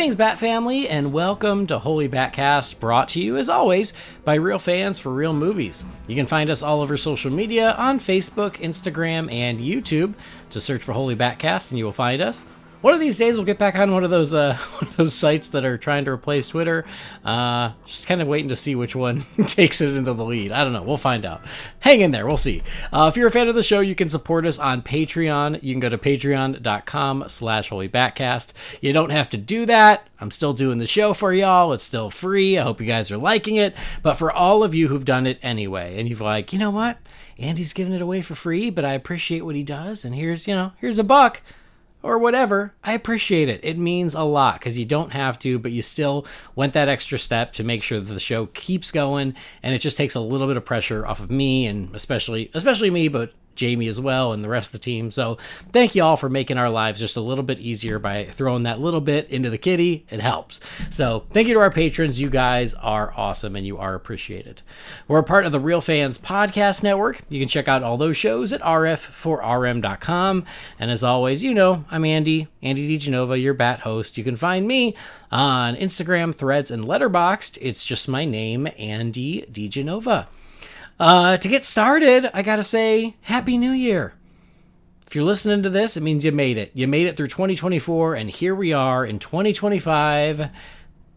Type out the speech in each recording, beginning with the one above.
Greetings, Bat Family, and welcome to Holy BatCast, brought to you, as always, by real fans for real movies. You can find us all over social media on Facebook, Instagram, and YouTube. Just search for Holy BatCast and you will find us. One of these days, we'll get back on one of those sites that are trying to replace Twitter. Just kind of waiting to see which one takes it into the lead. I don't know. We'll find out. Hang in there. We'll see. If you're a fan of the show, you can support us on Patreon. You can go to patreon.com/holybatcast. You don't have to do that. I'm still doing the show for y'all. It's still free. I hope you guys are liking it. But for all of you who've done it anyway, and you've like, you know what? Andy's giving it away for free, but I appreciate what he does. And here's $1. Or whatever, I appreciate it. It means a lot because you don't have to, but you still went that extra step to make sure that the show keeps going, and it just takes a little bit of pressure off of me, and especially me, but Jamie as well and the rest of the team. So thank you all for making our lives just a little bit easier by throwing that little bit into the kitty. It helps. So thank you to our patrons. You guys are awesome and you are appreciated. We're a part of the Real Fans Podcast Network. You can check out all those shows at rf4rm.com. And as always, I'm Andy DiGenova, your Bat host. You can find me on Instagram, Threads, and Letterboxd. It's just my name, Andy DiGenova. To get started, I gotta say, Happy New Year. If you're listening to this, it means you made it. You made it through 2024, and here we are in 2025.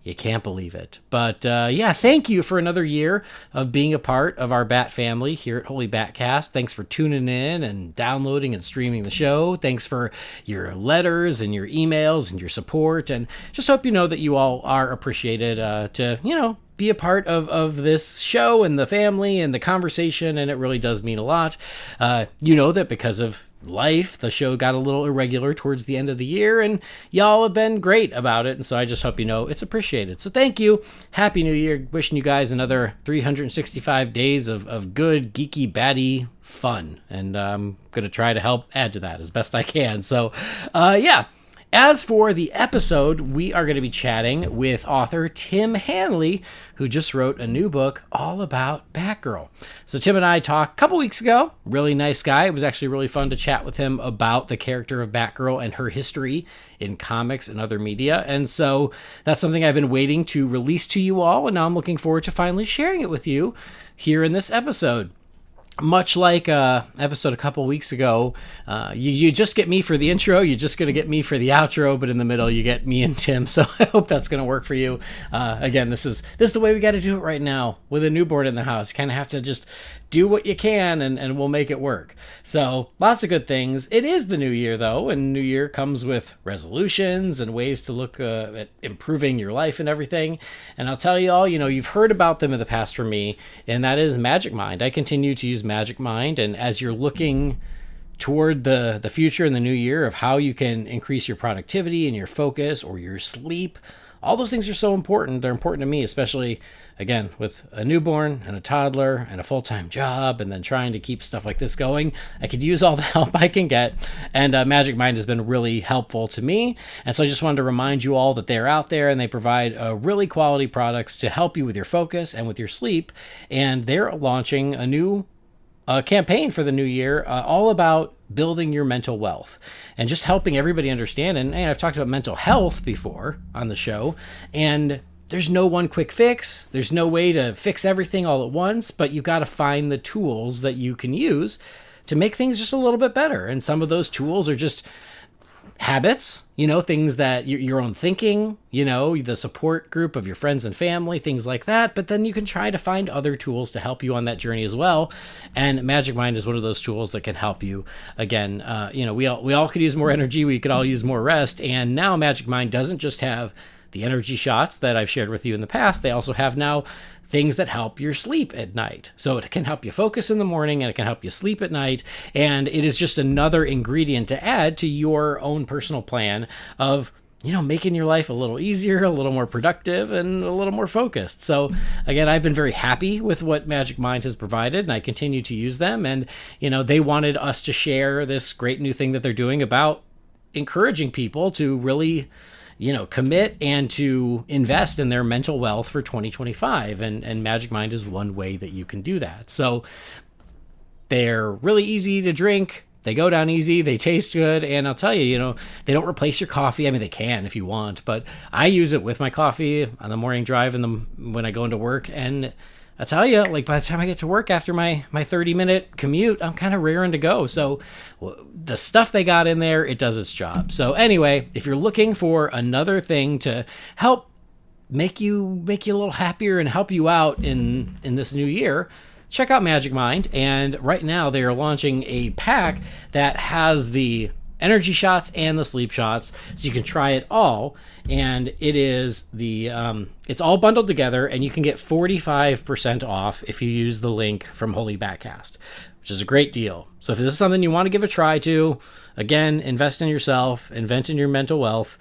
You can't believe it. But thank you for another year of being a part of our Bat family here at Holy BatCast. Thanks for tuning in and downloading and streaming the show. Thanks for your letters and your emails and your support. And just hope you know that you all are appreciated to be a part of this show and the family and the conversation, and it really does mean a lot. That because of life, the show got a little irregular towards the end of the year, and y'all have been great about it, and so I just hope you know it's appreciated. So thank you. Happy New Year. Wishing you guys another 365 days of good, geeky, batty fun, and I'm going to try to help add to that as best I can. So, As for the episode, we are going to be chatting with author Tim Hanley, who just wrote a new book all about Batgirl. So Tim and I talked a couple weeks ago. Really nice guy. It was actually really fun to chat with him about the character of Batgirl and her history in comics and other media. And so that's something I've been waiting to release to you all, and now I'm looking forward to finally sharing it with you here in this episode. Much like episode a couple weeks ago, you just get me for the intro, you're just going to get me for the outro, but in the middle you get me and Tim, so I hope that's going to work for you. Again, this is the way we got to do it right now with a newborn in the house. You kind of have to just do what you can and we'll make it work. So lots of good things. It is the new year though, and new year comes with resolutions and ways to look at improving your life and everything. And I'll tell you all, you've heard about them in the past from me, and that is Magic Mind. I continue to use Magic Mind, and as you're looking toward the future and the new year of how you can increase your productivity and your focus or your sleep, all those things are so important. They're important to me, especially, again, with a newborn and a toddler and a full-time job and then trying to keep stuff like this going. I could use all the help I can get, and Magic Mind has been really helpful to me. And so I just wanted to remind you all that they're out there and they provide really quality products to help you with your focus and with your sleep. And they're launching a new campaign for the new year, all about building your mental wealth and just helping everybody understand. And I've talked about mental health before on the show, and there's no one quick fix. There's no way to fix everything all at once, but you've got to find the tools that you can use to make things just a little bit better. And some of those tools are just habits, things that your own thinking, the support group of your friends and family, things like that. But then you can try to find other tools to help you on that journey as well. And Magic Mind is one of those tools that can help you. Again, we all could use more energy. We could all use more rest. And now Magic Mind doesn't just have the energy shots that I've shared with you in the past. They also have now things that help your sleep at night. So it can help you focus in the morning and it can help you sleep at night. And it is just another ingredient to add to your own personal plan of, making your life a little easier, a little more productive, and a little more focused. So again, I've been very happy with what Magic Mind has provided, and I continue to use them. And, they wanted us to share this great new thing that they're doing about encouraging people to really commit and to invest in their mental wealth for 2025. And Magic Mind is one way that you can do that. So they're really easy to drink. They go down easy, they taste good, and I'll tell you, they don't replace your coffee. I mean, they can if you want, but I use it with my coffee on the morning drive when I go into work. And I tell you, like by the time I get to work after my 30-minute commute, I'm kind of raring to go. So the stuff they got in there, it does its job. So anyway, if you're looking for another thing to help make you a little happier and help you out in this new year, check out Magic Mind. And right now they are launching a pack that has the energy shots and the sleep shots, so you can try it all. And it is it's all bundled together, and you can get 45% off if you use the link from Holy BatCast, which is a great deal. So if this is something you want to give a try to, again, invest in yourself, invest in your mental wealth,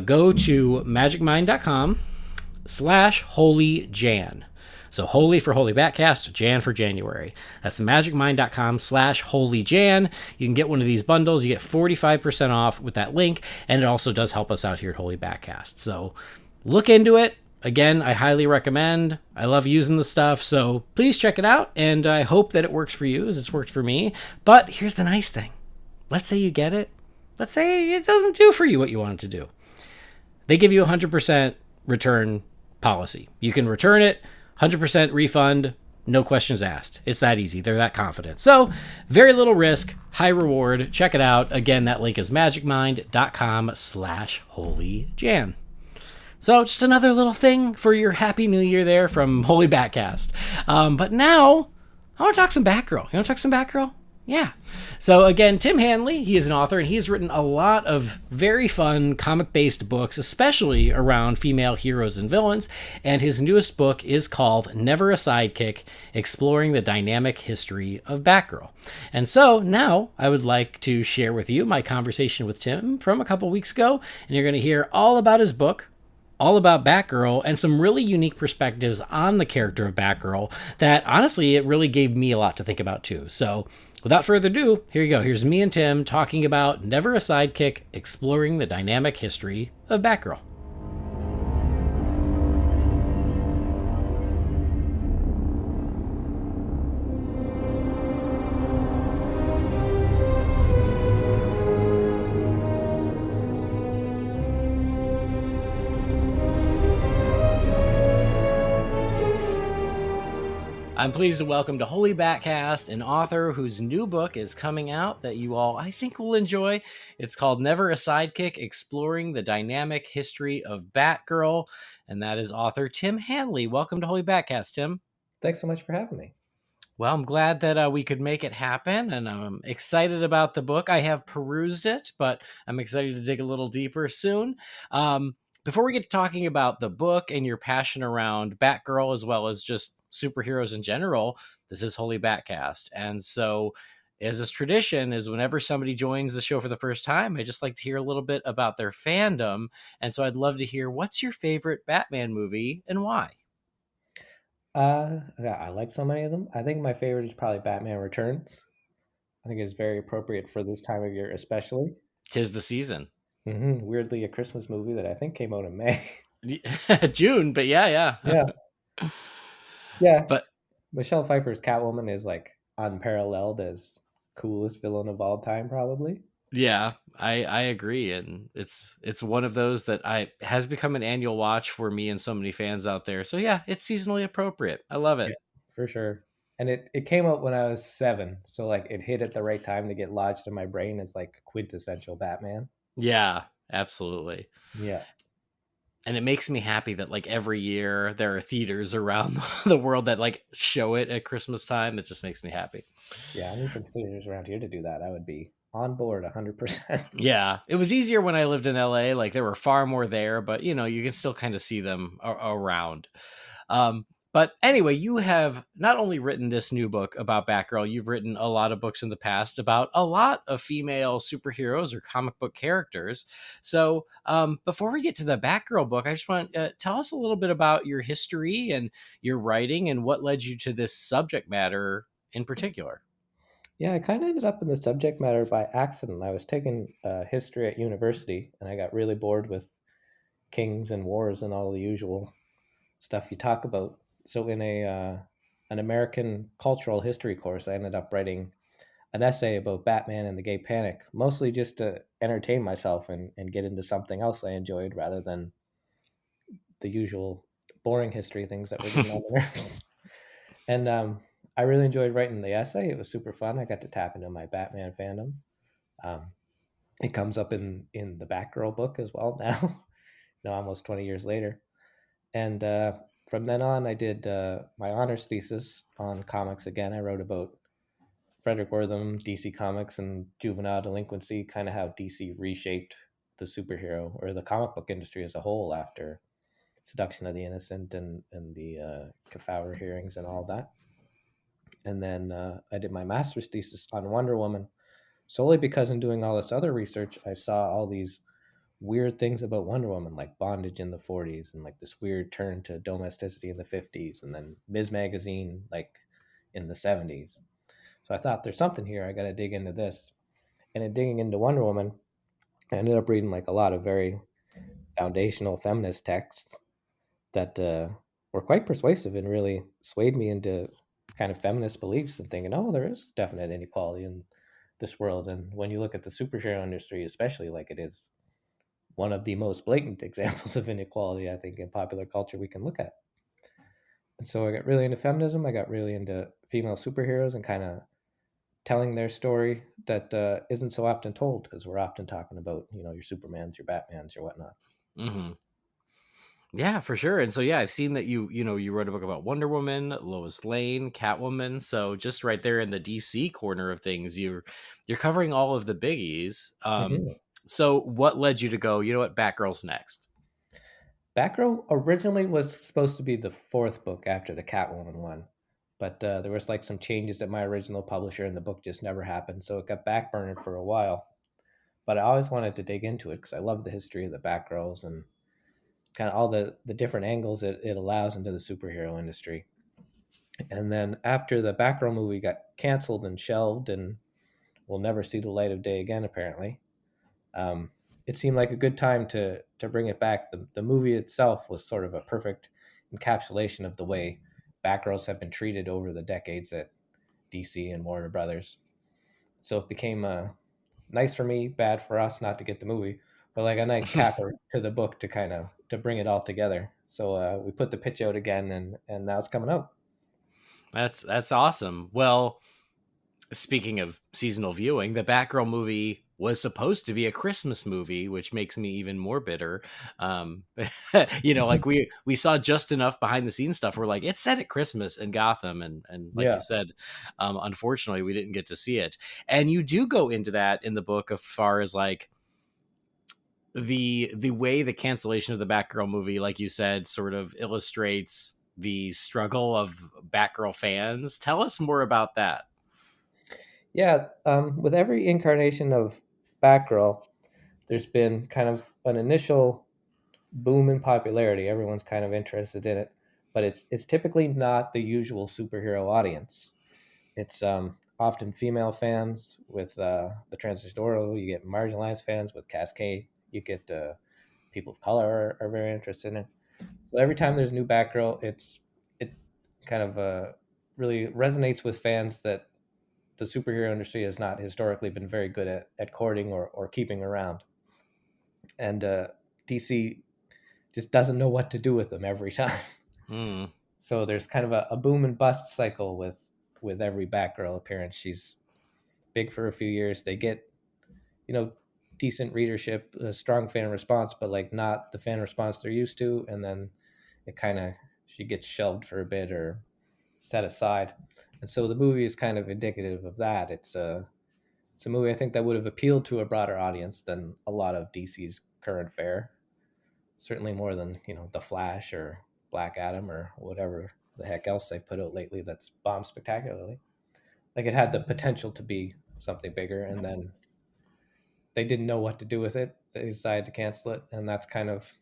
go to magicmind.com/holyjan. So Holy for Holy BatCast, Jan for January. That's magicmind.com/holyjan. You can get one of these bundles. You get 45% off with that link, and it also does help us out here at Holy BatCast. So look into it. Again, I highly recommend. I love using the stuff, so please check it out, and I hope that it works for you as it's worked for me. But here's the nice thing. Let's say you get it. Let's say it doesn't do for you what you want it to do. They give you a 100% return policy. You can return it, 100% refund, no questions asked. It's that easy. They're that confident. So very little risk, high reward. Check it out. Again, that link is magicmind.com/holyjan. So just another little thing for your happy new year there from Holy BatCast. But now I want to talk some Batgirl. You want to talk some Batgirl? Yeah. So again, Tim Hanley, he is an author, and he's written a lot of very fun comic-based books, especially around female heroes and villains. And his newest book is called Never a Sidekick, Exploring the Dynamic History of Batgirl. And so now I would like to share with you my conversation with Tim from a couple weeks ago, and you're going to hear all about his book, all about Batgirl, and some really unique perspectives on the character of Batgirl that honestly, it really gave me a lot to think about too. So without further ado, here you go. Here's me and Tim talking about Never a Sidekick, Exploring the Dynamic History of Batgirl. I'm pleased to welcome to Holy BatCast an author whose new book is coming out that you all, I think, will enjoy. It's called Never a Sidekick, Exploring the Dynamic History of Batgirl, and that is author Tim Hanley. Welcome to Holy BatCast, Tim. Thanks so much for having me. Well, I'm glad that we could make it happen, and I'm excited about the book. I have perused it, but I'm excited to dig a little deeper soon. Before we get to talking about the book and your passion around Batgirl, as well as just superheroes in general, this is Holy BatCast. And so, as is tradition, is whenever somebody joins the show for the first time, I just like to hear a little bit about their fandom. And so I'd love to hear, what's your favorite Batman movie and why? Yeah, I like so many of them. I think my favorite is probably Batman Returns. I think it's very appropriate for this time of year, especially. 'Tis the season. Weirdly, a Christmas movie that I think came out in May. June, but yeah. Yeah. But Michelle Pfeiffer's Catwoman is like unparalleled as coolest villain of all time, probably. yeah, I agree, and it's one of those that has become an annual watch for me and so many fans out there. So yeah, it's seasonally appropriate. I love it. Yeah, for sure. And it came out when I was 7, so like it hit at the right time to get lodged in my brain as like quintessential Batman. Yeah, absolutely. Yeah. And it makes me happy that like every year there are theaters around the world that like show it at Christmas time. It just makes me happy. Yeah, I need some theaters around here to do that. I would be on board 100%. Yeah, it was easier when I lived in LA. Like there were far more there, but you can still kind of see them around. But anyway, you have not only written this new book about Batgirl, you've written a lot of books in the past about a lot of female superheroes or comic book characters. So before we get to the Batgirl book, I just want to tell us a little bit about your history and your writing and what led you to this subject matter in particular. Yeah, I kind of ended up in the subject matter by accident. I was taking history at university, and I got really bored with kings and wars and all the usual stuff you talk about. So, in an American cultural history course, I ended up writing an essay about Batman and the Gay Panic, mostly just to entertain myself and get into something else I enjoyed rather than the usual boring history things that were getting on the nerves. And I really enjoyed writing the essay. It was super fun. I got to tap into my Batman fandom. Um, it comes up in the Batgirl book as well now, almost 20 years later. And from then on, I did my honors thesis on comics again. I wrote about Frederick Wortham, DC Comics, and juvenile delinquency, kind of how DC reshaped the superhero or the comic book industry as a whole after Seduction of the Innocent and the Kefauver hearings and all that. And then I did my master's thesis on Wonder Woman solely because in doing all this other research, I saw all these weird things about Wonder Woman, like bondage in the 40s and like this weird turn to domesticity in the 50s, and then Ms. Magazine, like in the 70s. So I thought there's something here. I got to dig into this. And in digging into Wonder Woman, I ended up reading like a lot of very foundational feminist texts that were quite persuasive and really swayed me into kind of feminist beliefs and thinking, oh, there is definite inequality in this world. And when you look at the superhero industry, especially, like it is one of the most blatant examples of inequality, I think, in popular culture we can look at. And so I got really into feminism. I got really into female superheroes and kind of telling their story that isn't so often told because we're often talking about, your Supermans, your Batmans, your whatnot. Mm-hmm. Yeah, for sure. And so, yeah, I've seen that you wrote a book about Wonder Woman, Lois Lane, Catwoman. So just right there in the DC corner of things, you're covering all of the biggies. Mhm. So what led you to go, you know what, Batgirl's next? Batgirl originally was supposed to be the fourth book after the Catwoman one, but there was like some changes at my original publisher, and the book just never happened. So it got backburned for a while. But I always wanted to dig into it because I love the history of the Batgirls and kind of all the different angles it allows into the superhero industry. And then after the Batgirl movie got canceled and shelved and will never see the light of day again, apparently, um, it seemed like a good time to bring it back. The movie itself was sort of a perfect encapsulation of the way Batgirls have been treated over the decades at DC and Warner Brothers. So it became nice for me, bad for us not to get the movie, but like a nice capper to the book to kind of to bring it all together. So we put the pitch out again, and now it's coming out. That's awesome. Well, speaking of seasonal viewing, the Batgirl movie was supposed to be a Christmas movie, which makes me even more bitter. Um, like we saw just enough behind the scenes stuff. We're like, it's set at Christmas in Gotham, and like you Yeah. said, unfortunately, we didn't get to see it. And you do go into that in the book as far as like the way the cancellation of the Batgirl movie, like you said, sort of illustrates the struggle of Batgirl fans. Tell us more about that. Yeah, with every incarnation of Batgirl, there's been kind of an initial boom in popularity. Everyone's kind of interested in it, but it's typically not the usual superhero audience. It's often female fans with the transistorial. You get marginalized fans with Cascade. You get people of color are very interested in it. So every time there's a new Batgirl, it kind of really resonates with fans that the superhero industry has not historically been very good at courting or keeping around. And DC just doesn't know what to do with them every time. Hmm. So there's kind of a boom and bust cycle with every Batgirl appearance. She's big for a few years. They get, you know, decent readership, a strong fan response, but like not the fan response they're used to. And then it kind of, she gets shelved for a bit or set aside. And so the movie is kind of indicative of that. It's a movie I think that would have appealed to a broader audience than a lot of DC's current fare. Certainly more than, The Flash or Black Adam or whatever the heck else they've put out lately that's bombed spectacularly. Like it had the potential to be something bigger, and then they didn't know what to do with it. They decided to cancel it, and that's kind of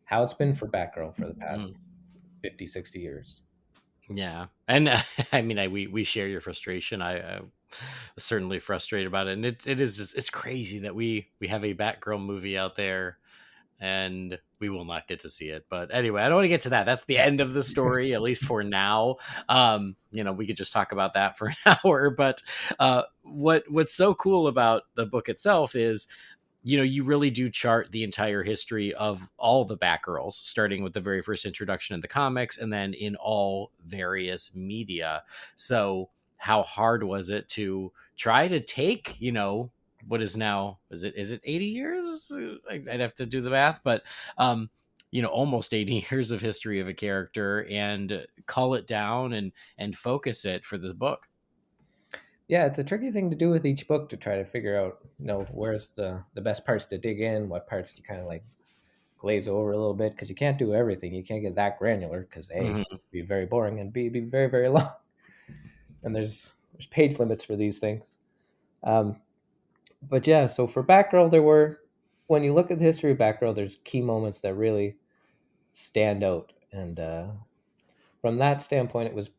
how it's been for Batgirl for the Mm. past 50, 60 years. Yeah, and I mean, we share your frustration. I was certainly frustrated about it, and it is just it's crazy that we have a Batgirl movie out there, and We will not get to see it. But anyway, I don't want to get to that. That's the end of the story, at least for now. We could just talk about that for an hour. But what's so cool about the book itself is, you really do chart the entire history of all the Batgirls, starting with the very first introduction in the comics and then in all various media. So how hard was it to try to take, what is now, is it 80 years? I'd have to do the math, but almost 80 years of history of a character and cull it down and focus it for this book. Yeah, it's a tricky thing to do with each book to try to figure out, where's the best parts to dig in, what parts do you kind of like glaze over a little bit, because you can't do everything. You can't get that granular because A, Mhm. it'd be very boring, and B, it'd be very, very long. And there's page limits for these things. Um, but yeah, so for Batgirl, when you look at the history of Batgirl, there's key moments that really stand out. And from that standpoint, it was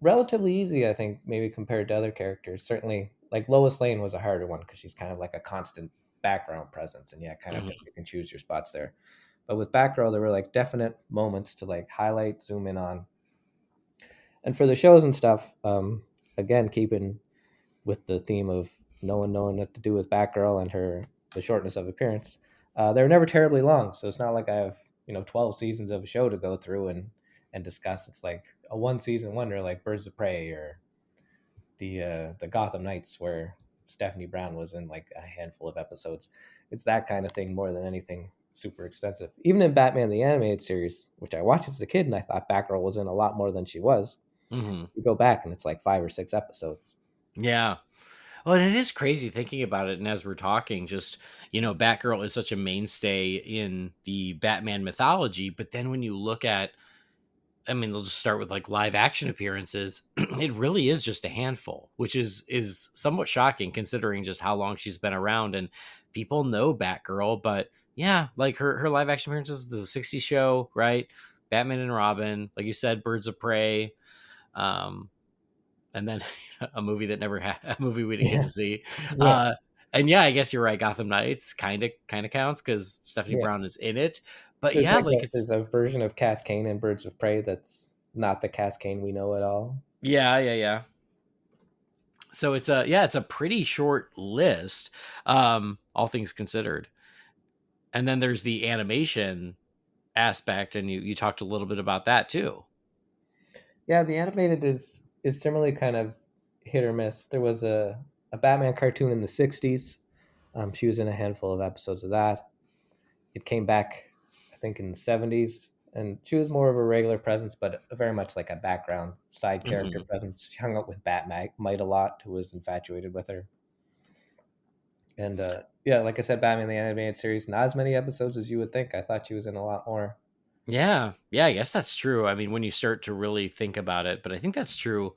relatively easy, I think, maybe compared to other characters. Certainly, like Lois Lane was a harder one because she's kind of like a constant background presence, and yeah, kind of have to Mhm. pick and choose your spots there. But with Batgirl, there were like definite moments to like highlight, zoom in on. And for the shows and stuff, again, keeping with the theme of no one knowing what to do with Batgirl and the shortness of appearance, they're never terribly long. So it's not like I have 12 seasons of a show to go through and discuss. It's like a one season wonder, like Birds of Prey or the Gotham Knights, where Stephanie Brown was in like a handful of episodes. It's that kind of thing more than anything super extensive. Even in Batman the Animated Series, which I watched as a kid, and I thought Batgirl was in a lot more than she was. Mhm. You go back and it's like 5 or 6 episodes. Yeah. Well, and it is crazy thinking about it. And as we're talking, just, Batgirl is such a mainstay in the Batman mythology. But then when you look at, I mean, they'll just start with like live action appearances. It really is just a handful, which is somewhat shocking considering just how long she's been around. And people know Batgirl, but yeah, like her live action appearances, the '60s show, right? Batman and Robin, like you said, Birds of Prey. Um, and then a movie that never had a movie we didn't get Yeah, to see. yeah, Uh, and yeah, I guess you're right. Gotham Knights kind of counts because Stephanie yeah. Brown is in it. But There's yeah, like like there's it's a version of Cass Kane in Birds of Prey that's not the Cass Kane we know at all. yeah. So it's a pretty short list, all things considered. And then there's the animation aspect, and you talked a little bit about that too. Yeah, the animated is similarly kind of hit or miss. There was a Batman cartoon in the '60s. She was in a handful of episodes of that. It came back, I think, in the '70s, and she was more of a regular presence, but very much like a background side character Hmm. presence. She hung out with Batmite a lot, who was infatuated with her. And yeah, like I said, Batman the Animated Series, not as many episodes as you would think. I thought she was in a lot more. Yeah, I guess that's true. I mean, when you start to really think about it, but I think that's true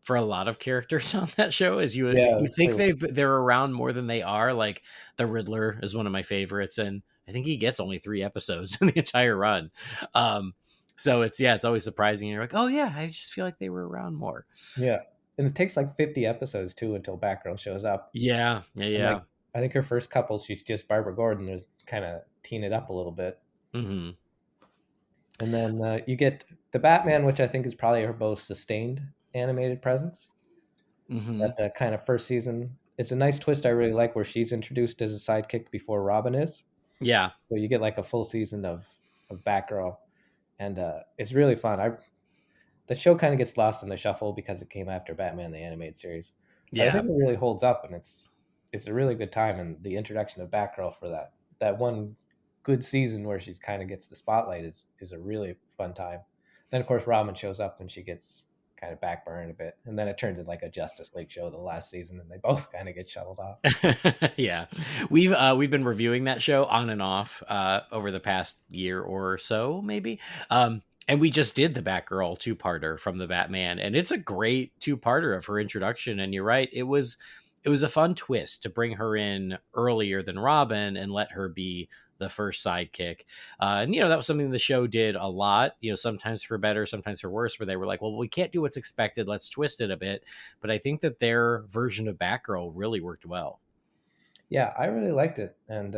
for a lot of characters on that show. Is Yeah, you that's think true. they're around more than they are. Like the Riddler is one of my favorites, and I think he gets only 3 episodes in the entire run. Um, so it's always surprising. You're like, oh yeah, I just feel like they were around more. Yeah, and it takes like 50 episodes too until Batgirl shows up. And like, Yeah. I think her first couple, she's just Barbara Gordon, to kind of teen it up a little bit. Hmm. And then you get the Batman, which I think is probably her most sustained animated presence. Hmm. That kind of first season, it's a nice twist I really like, where she's introduced as a sidekick before Robin is. Yeah. So you get like a full season of Batgirl, and it's really fun. The show kind of gets lost in the shuffle because it came after Batman the Animated Series, but I Yeah. think it really holds up, and it's a really good time. And the introduction of Batgirl for that one good season where she's kind of gets the spotlight is a really fun time. Then of course Robin shows up when she gets kind of backburned a bit, and then it turns into like a Justice League show the last season, and they both kind of get shuttled off. Yeah, we've been reviewing that show on and off over the past year or so, maybe. And we just did the Batgirl two-parter from the Batman, and it's a great two-parter of her introduction. And you're right, it was a fun twist to bring her in earlier than Robin and let her be the first sidekick. And that was something the show did a lot. Sometimes for better, sometimes for worse. Where they were like, "Well, we can't do what's expected. Let's twist it a bit." But I think that their version of Batgirl really worked well. Yeah, I really liked it, and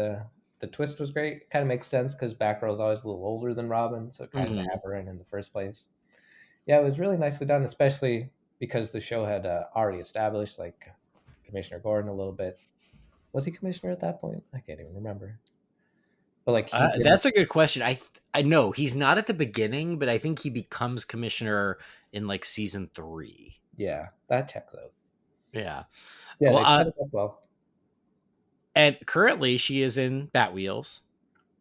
the twist was great. It kind of makes sense because Batgirl's always a little older than Robin, so kind of to Hmm. have her in the first place. Yeah, it was really nicely done, especially because the show had already established like Commissioner Gordon a little bit. Was he commissioner at that point? I can't even remember. But like he didn't. That's a good question. I know he's not at the beginning, but I think he becomes commissioner in like season 3. Yeah, that checks out. Yeah. Yeah, Well, they set it up well. and currently she is in Batwheels.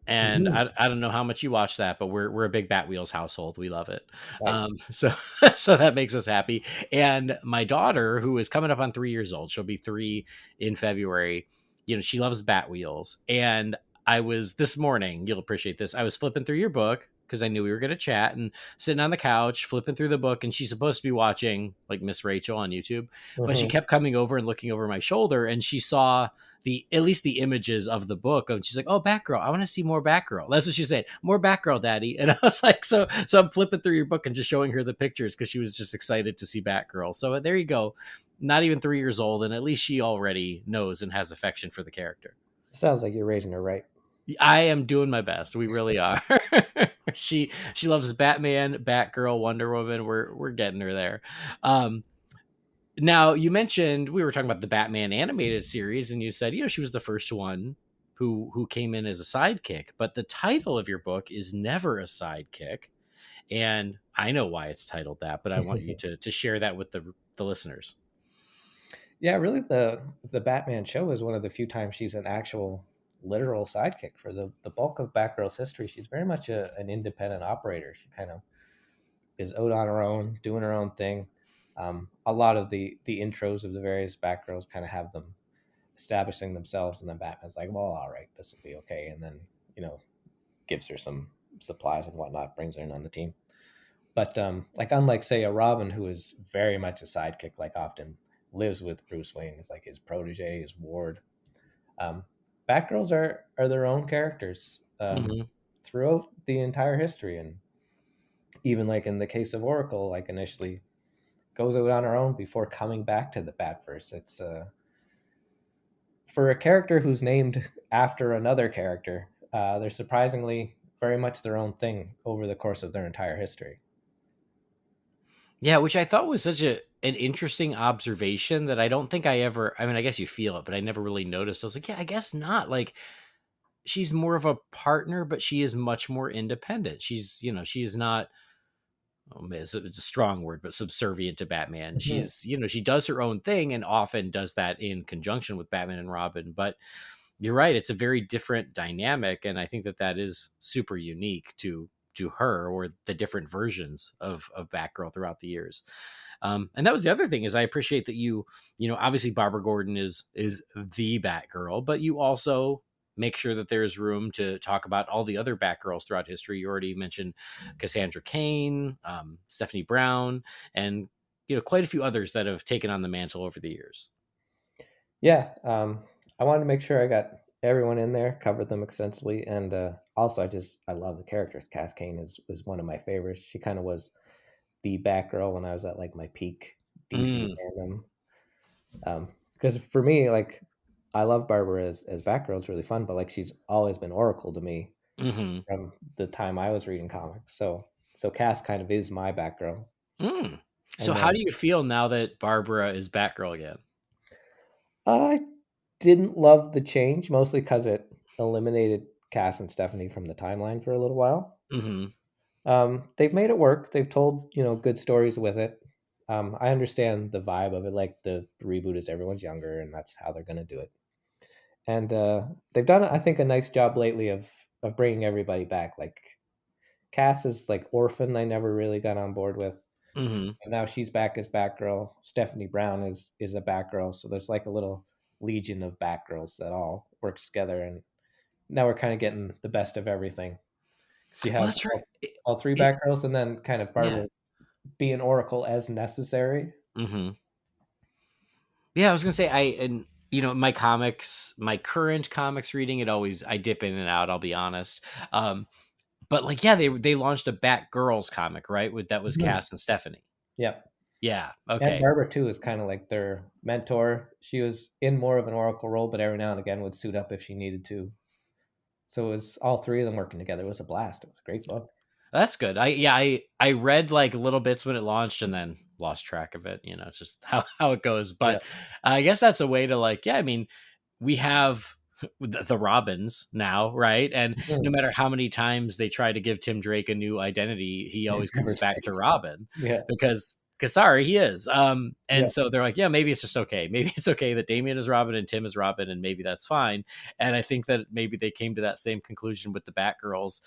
And Mhm. I don't know how much you watch that, but we're a big Batwheels household. We love it. Nice. So so that makes us happy. And my daughter, who is coming up on 3 years old, she'll be 3 in February. You know, she loves Batwheels. And I was this morning, you'll appreciate this. I was flipping through your book because I knew we were going to chat and sitting on the couch, flipping through the book. And she's supposed to be watching like Miss Rachel on YouTube, but she Hmm. kept coming over and looking over my shoulder, and she saw the at least the images of the book, and she's like, "Oh, Batgirl! I want to see more Batgirl." That's what she said, "More Batgirl, Daddy." And I was like, "So I'm flipping through your book and just showing her the pictures because she was just excited to see Batgirl." So there you go. Not even 3 years old, and at least she already knows and has affection for the character. Sounds like you're raising her right. I am doing my best. We really are. She loves Batman, Batgirl, Wonder Woman. We're getting her there. Um, Now, you mentioned we were talking about the Batman animated series, and you said, she was the first one who came in as a sidekick. But the title of your book is never a sidekick, and I know why it's titled that. But I want you to share that with the listeners. Yeah, really, the Batman show is one of the few times she's an actual literal sidekick. For the bulk of Batgirl's history, she's very much an independent operator. She kind of is out on her own, doing her own thing. A lot of the intros of the various Batgirls kind of have them establishing themselves, and then Batman's like, "Well, all right, this will be okay," and then you know gives her some supplies and whatnot, brings her in on the team. But like unlike say a Robin who is very much a sidekick, like often lives with Bruce Wayne, is like his protege, his ward. Um, Batgirls are their own characters Hmm. throughout the entire history, and even like in the case of Oracle, like initially goes out on her own before coming back to the Batverse. It's for a character who's named after another character. They're surprisingly very much their own thing over the course of their entire history. Yeah, which I thought was such an interesting observation that I don't think I ever. I mean, I guess you feel it, but I never really noticed. I was like, yeah, I guess not. Like she's more of a partner, but she is much more independent. She is not, oh man, it's a strong word, but subservient to Batman. Mhm. She does her own thing and often does that in conjunction with Batman and Robin. But you're right, it's a very different dynamic, and I think that is super unique to her or the different versions of Batgirl throughout the years. And that was the other thing is I appreciate that obviously Barbara Gordon is the Batgirl, but you also make sure that there's room to talk about all the other Batgirls throughout history. You already mentioned Cassandra Cain, Stephanie Brown, and quite a few others that have taken on the mantle over the years. Yeah, I wanted to make sure I got everyone in there, covered them extensively, and also I love the characters. Cass Kane is one of my favorites. She kind of was the Batgirl when I was at like my peak DC Mm, fandom. Because for me, like I love Barbara as Batgirl. It's really fun, but like she's always been Oracle to me hmm from the time I was reading comics. So Cass kind of is my Batgirl. mm. So And how then do you feel now that Barbara is Batgirl again? I didn't love the change, mostly because it eliminated Cass and Stephanie from the timeline for a little while. Hmm. They've made it work. They've told good stories with it. I understand the vibe of it. Like the reboot is everyone's younger, and that's how they're going to do it. And they've done, I think, a nice job lately of bringing everybody back. Like Cass is like orphan. I never really got on board with, Hmm. and now she's back as Batgirl. Stephanie Brown is a Batgirl, so there's like a little legion of Batgirls that all works together, and now we're kind of getting the best of everything. So you Well, have that's right. all three It Batgirls, and then kind of Yeah. Barbara's being Oracle as necessary. Hmm. Yeah, I was gonna say and my comics, my current comics reading, it always I dip in and out. I'll be honest. But like, yeah, they launched a Batgirls comic, right? With that was Mhm. Cass and Stephanie. Yep. Yeah. And Okay. Barbara too is kind of like their mentor. She was in more of an Oracle role, but every now and again would suit up if she needed to. So it was all three of them working together. It was a blast. It was a great book. That's good. I read like little bits when it launched and then lost track of it. You know, it's just how it goes. Yeah. But I guess that's a way to like, yeah, I mean, we have the Robins now, right? And no Mhm. matter how many times they try to give Tim Drake a new identity, he It always never comes back to sticks. Robin Yeah. because sorry, he is. And Yeah. so they're like, yeah, maybe it's just okay. Maybe it's okay that Damien is Robin and Tim is Robin, and maybe that's fine. And I think that maybe they came to that same conclusion with the Batgirls.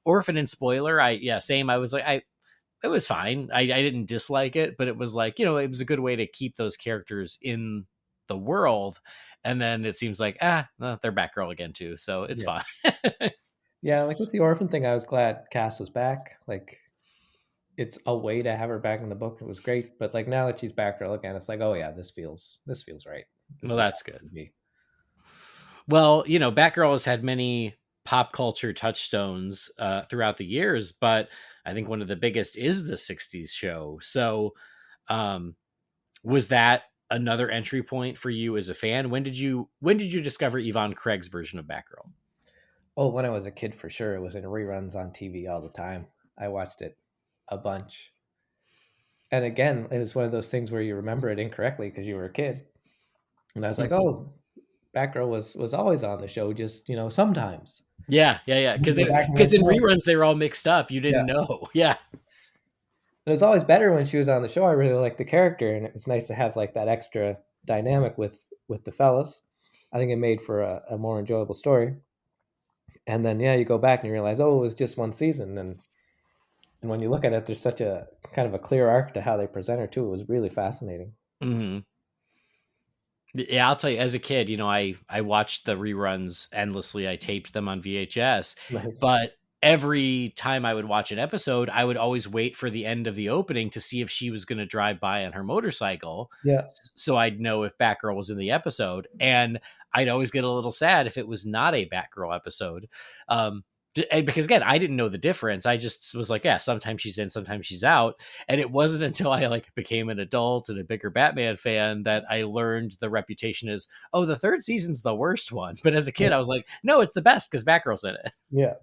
Orphan and Spoiler, same. I was like, it was fine. I didn't dislike it, but it was like, you know, it was a good way to keep those characters in the world. And then it seems like, they're Batgirl again too. So it's Yeah. fine. Yeah. Like with the orphan thing, I was glad Cass was back. Like it's a way to have her back in the book. It was great. But like now that she's Batgirl again, it's like, oh yeah, this feels right. Well, This is that's how it good. should be. Well, you know, Batgirl has had many pop culture touchstones throughout the years, but I think one of the biggest is the 60s show. So, um, was that another entry point for you as a fan? When did you discover Yvonne Craig's version of Batgirl? Oh, when I was a kid, for sure, it was in reruns on TV all the time. I watched it a bunch. And again, it was one of those things where you remember it incorrectly because you were a kid. And I was like, oh, Batgirl was always on the show, just sometimes. Yeah. And then Because you go back and you're because like, in no, reruns they were all mixed up. You yeah. didn't know. Yeah. And it was always better when she was on the show. I really liked the character, and it was nice to have like that extra dynamic with the fellas. I think it made for a more enjoyable story. And then yeah, you go back and you realize, oh, it was just one season, and when you look at it, there's such a kind of a clear arc to how they present her too. It was really fascinating. Hmm. Yeah, I'll tell you, as a kid, you know, I watched the reruns endlessly. I taped them on VHS, Nice. but every time I would watch an episode, I would always wait for the end of the opening to see if she was going to drive by on her motorcycle, Yeah. so I'd know if Batgirl was in the episode. And I'd always get a little sad if it was not a Batgirl episode. Um, and because again, I didn't know the difference. I just was like, yeah, sometimes she's in, sometimes she's out. And it wasn't until I like became an adult and a bigger Batman fan that I learned the reputation is, oh, the third season's the worst one. But as a kid, I was like, no, it's the best because Batgirl's in it. Yeah.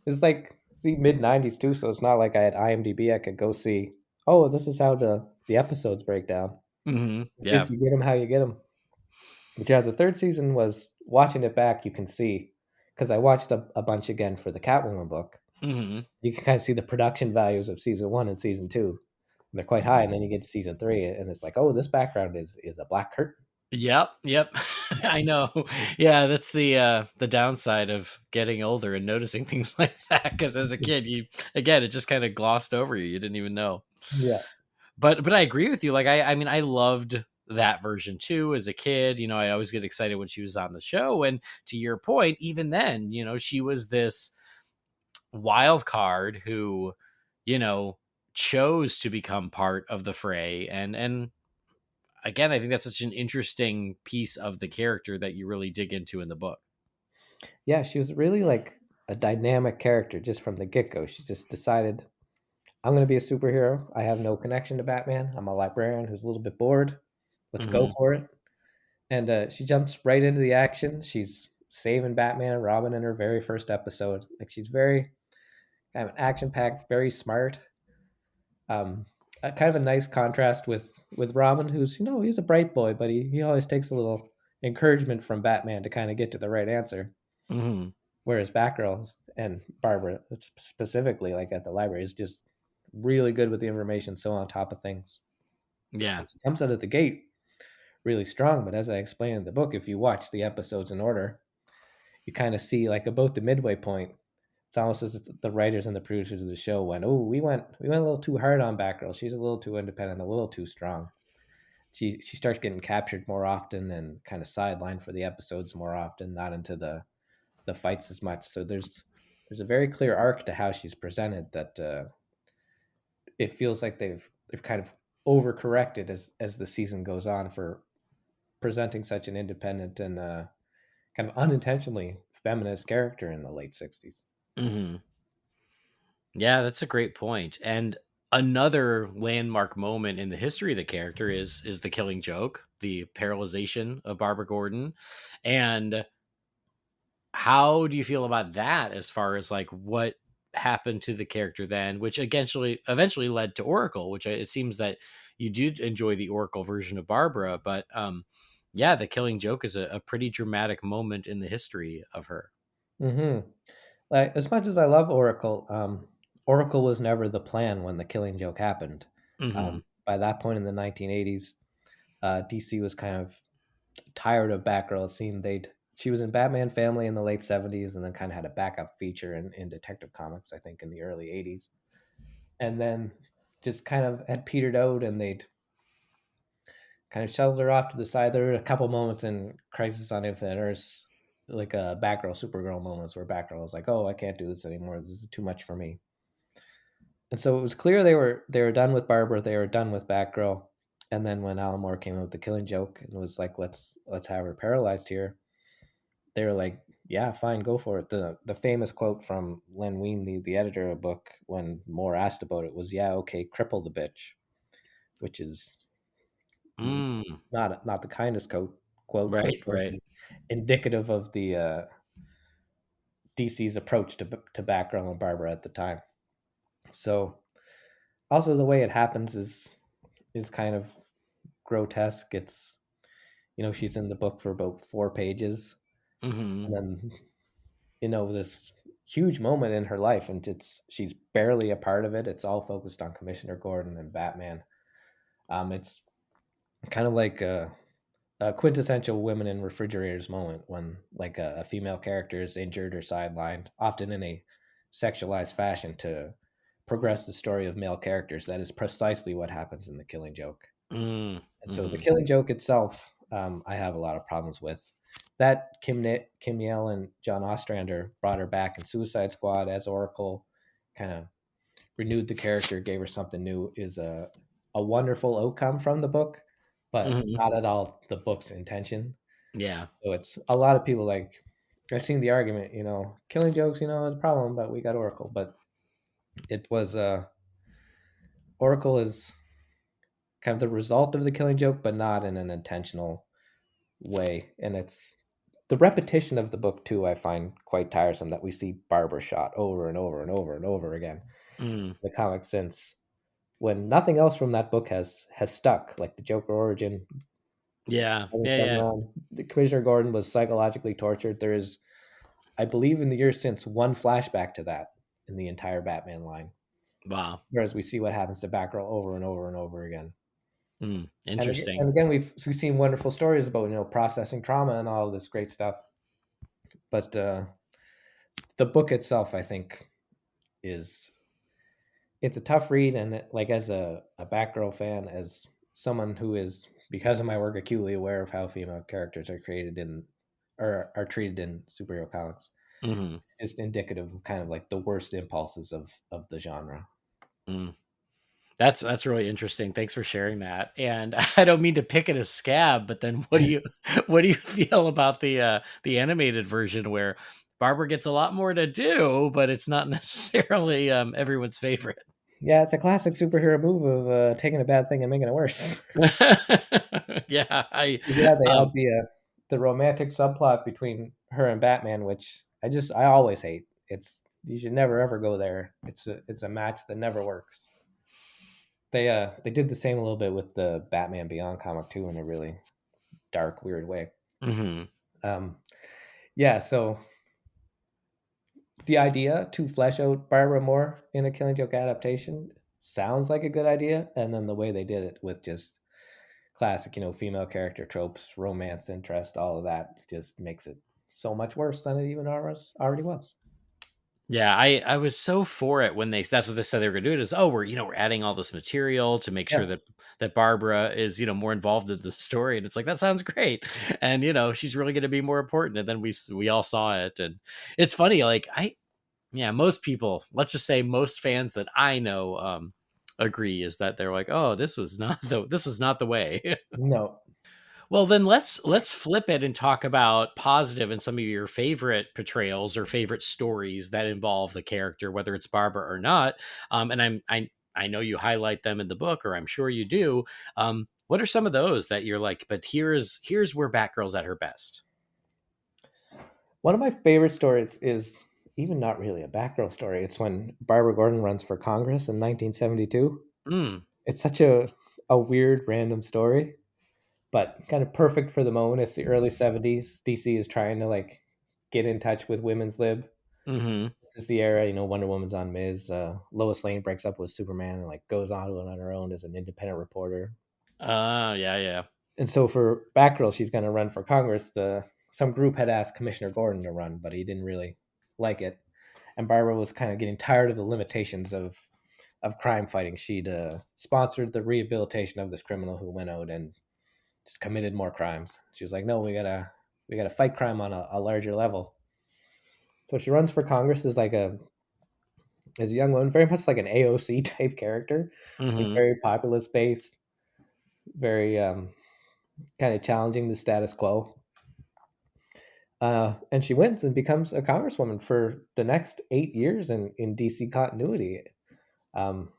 It's like the mid '90s too, so it's not like I had IMDb. I could go see. Oh, this is how the episodes break down. It's Yeah. just you get them how you get them. But yeah, the third season was watching it back. You can see because I watched a bunch again for the Catwoman book. Hmm. You can kind of see the production values of season one and season two. They're quite high, and then you get to season three, and it's like, oh, this background is a black curtain. Yep. I know. Yeah, that's the downside of getting older and noticing things like that. Because as a kid, you again, it just kind of glossed over you. You didn't even know. Yeah, But I agree with you. Like I mean, I loved that version too as a kid. You know, I always get excited when she was on the show. And to your point, even then, you know, she was this wild card who, you know, chose to become part of the fray. And again, I think that's such an interesting piece of the character that you really dig into in the book. yeah, she was really like a dynamic character just from the get go. She just decided, I'm going to be a superhero. I have no connection to Batman. I'm a librarian who's a little bit bored. Let's go Hmm. for it. And she jumps right into the action. She's saving Batman and Robin in her very first episode. Like she's very kind of action packed, very smart. Um, kind of a nice contrast with Robin, who's he's a bright boy, but he always takes a little encouragement from Batman to kind of get to the right answer. Hmm. Whereas Batgirl and Barbara specifically, like at the library, is just really good with the information, so on top of things. Yeah. And she comes out of the gate really strong. But as I explained in the book, if you watch the episodes in order, you kind of see like about the midway point, it's almost as if the writers and the producers of the show went, "Oh, we went a little too hard on Batgirl. She's a little too independent, a little too strong." She starts getting captured more often and kind of sidelined for the episodes more often, not into the fights as much. So there's a very clear arc to how she's presented that it feels like they've kind of overcorrected as the season goes on for presenting such an independent and kind of unintentionally feminist character in the late '60s. Hmm. Yeah, that's a great point. And another landmark moment in the history of the character is the Killing Joke, the paralyzation of Barbara Gordon. And how do you feel about that as far as like what happened to the character then, which eventually led to Oracle, which it seems that you do enjoy the Oracle version of Barbara, but yeah, the Killing Joke is a pretty dramatic moment in the history of her. Mm-hmm. Like, as much as I love Oracle, Oracle was never the plan when the Killing Joke happened. Hmm. By that point in the 1980s, DC was kind of tired of Batgirl. It seemed she was in Batman Family in the late 70s, and then kind of had a backup feature in Detective Comics, I think, in the early 80s, and then just kind of had petered out, and they'd kind of shoved her off to the side. There were a couple moments in Crisis on Infinite Earths, like Batgirl, Supergirl moments where Batgirl was like, "Oh, I can't do this anymore. This is too much for me." And so it was clear they were done with Barbara. They were done with Batgirl. And then when Alan Moore came out with the Killing Joke and was like, "Let's have her paralyzed here," they were like, "Yeah, fine, go for it." The famous quote from Len Wein, the editor of the book, when Moore asked about it was, "Yeah, okay, cripple the bitch," which is Mm, not the kindest quote, but right, right. certainly indicative of the DC's approach to Batgirl and Barbara at the time. So also the way it happens is kind of grotesque. It's she's in the book for about 4 pages, Hmm. and then this huge moment in her life, and she's barely a part of it. It's all focused on Commissioner Gordon and Batman. It's kind of like a quintessential women in refrigerators moment when like a female character is injured or sidelined, often in a sexualized fashion to progress the story of male characters. That is precisely what happens in the Killing Joke. Mm, And so the hmm. Killing Joke itself, I have a lot of problems with. That Kim Yale and John Ostrander brought her back in Suicide Squad as Oracle, kind of renewed the character, gave her something new, is a wonderful outcome from the book, but Hmm. not at all the book's intention. Yeah. So it's a lot of people like I've seen the argument, Killing Jokes, is a problem, but we got Oracle. But it was Oracle is kind of the result of the Killing Joke, but not in an intentional way. And it's the repetition of the book too, I find quite tiresome that we see Barbara shot over and over and over and over again. Mm, The comic since when nothing else from that book has stuck, like the Joker origin yeah. hasn't Yeah. stuck Yeah. around. The Commissioner Gordon was psychologically tortured. There is, I believe, in the years since, one flashback to that in the entire Batman line. Wow. Whereas we see what happens to Batgirl over and over and over again. Mm, And interesting. again, we've seen wonderful stories about processing trauma and all this great stuff. But the book itself, I think, is it's a tough read, and like as a Batgirl fan, as someone who is because of my work acutely aware of how female characters are created in or are treated in superhero comics, Hmm. it's just indicative of kind of like the worst impulses of the genre. Mm. That's really interesting. Thanks for sharing that. And I don't mean to pick at a scab, but then what do you feel about the animated version where Barbara gets a lot more to do, but it's not necessarily everyone's favorite. Yeah, it's a classic superhero move of taking a bad thing and making it worse. Yeah, I Yeah, they add um the romantic subplot between her and Batman, which I always hate. It's you should never ever go there. It's a match that never works. They did the same a little bit with the Batman Beyond comic too in a really dark, weird way. mhm. Um, yeah, so the idea to flesh out Barbara more in a Killing Joke adaptation sounds like a good idea, and then the way they did it with just classic, female character tropes, romance interest, all of that just makes it so much worse than it even already was. Yeah, I was so for it when that's what they said they were gonna do it is, oh, we're adding all this material to make sure Yeah, that Barbara is, more involved in the story. And it's like that sounds great. And she's really gonna be more important. And then we all saw it. And it's funny, like yeah, most people, let's just say most fans that I know agree is that they're like, oh, this was not the way. no, Well, then let's flip it and talk about positive and some of your favorite portrayals or favorite stories that involve the character, whether it's Barbara or not. And I know you highlight them in the book, or I'm sure you do. What are some of those that you're like? But here's where Batgirl's at her best. One of my favorite stories is even not really a Batgirl story. It's when Barbara Gordon runs for Congress in 1972. Mm, It's such a weird, random story, but kind of perfect for the moment. It's the early 70s. DC is trying to like get in touch with women's lib. mm-hmm. This is the era, Wonder Woman's on Miz. Lois Lane breaks up with Superman and like goes on her own as an independent reporter. Yeah, yeah. And so for Batgirl, she's going to run for Congress. Some group had asked Commissioner Gordon to run, but he didn't really like it. And Barbara was kind of getting tired of the limitations of crime fighting. She'd sponsored the rehabilitation of this criminal who went out and just committed more crimes. She was like, "No, we gotta fight crime on a larger level." So she runs for Congress as a young woman, very much like an AOC type character, like Mm-hmm. very populist based, very kind of challenging the status quo. And she wins and becomes a congresswoman for the next 8 years in DC continuity. Um,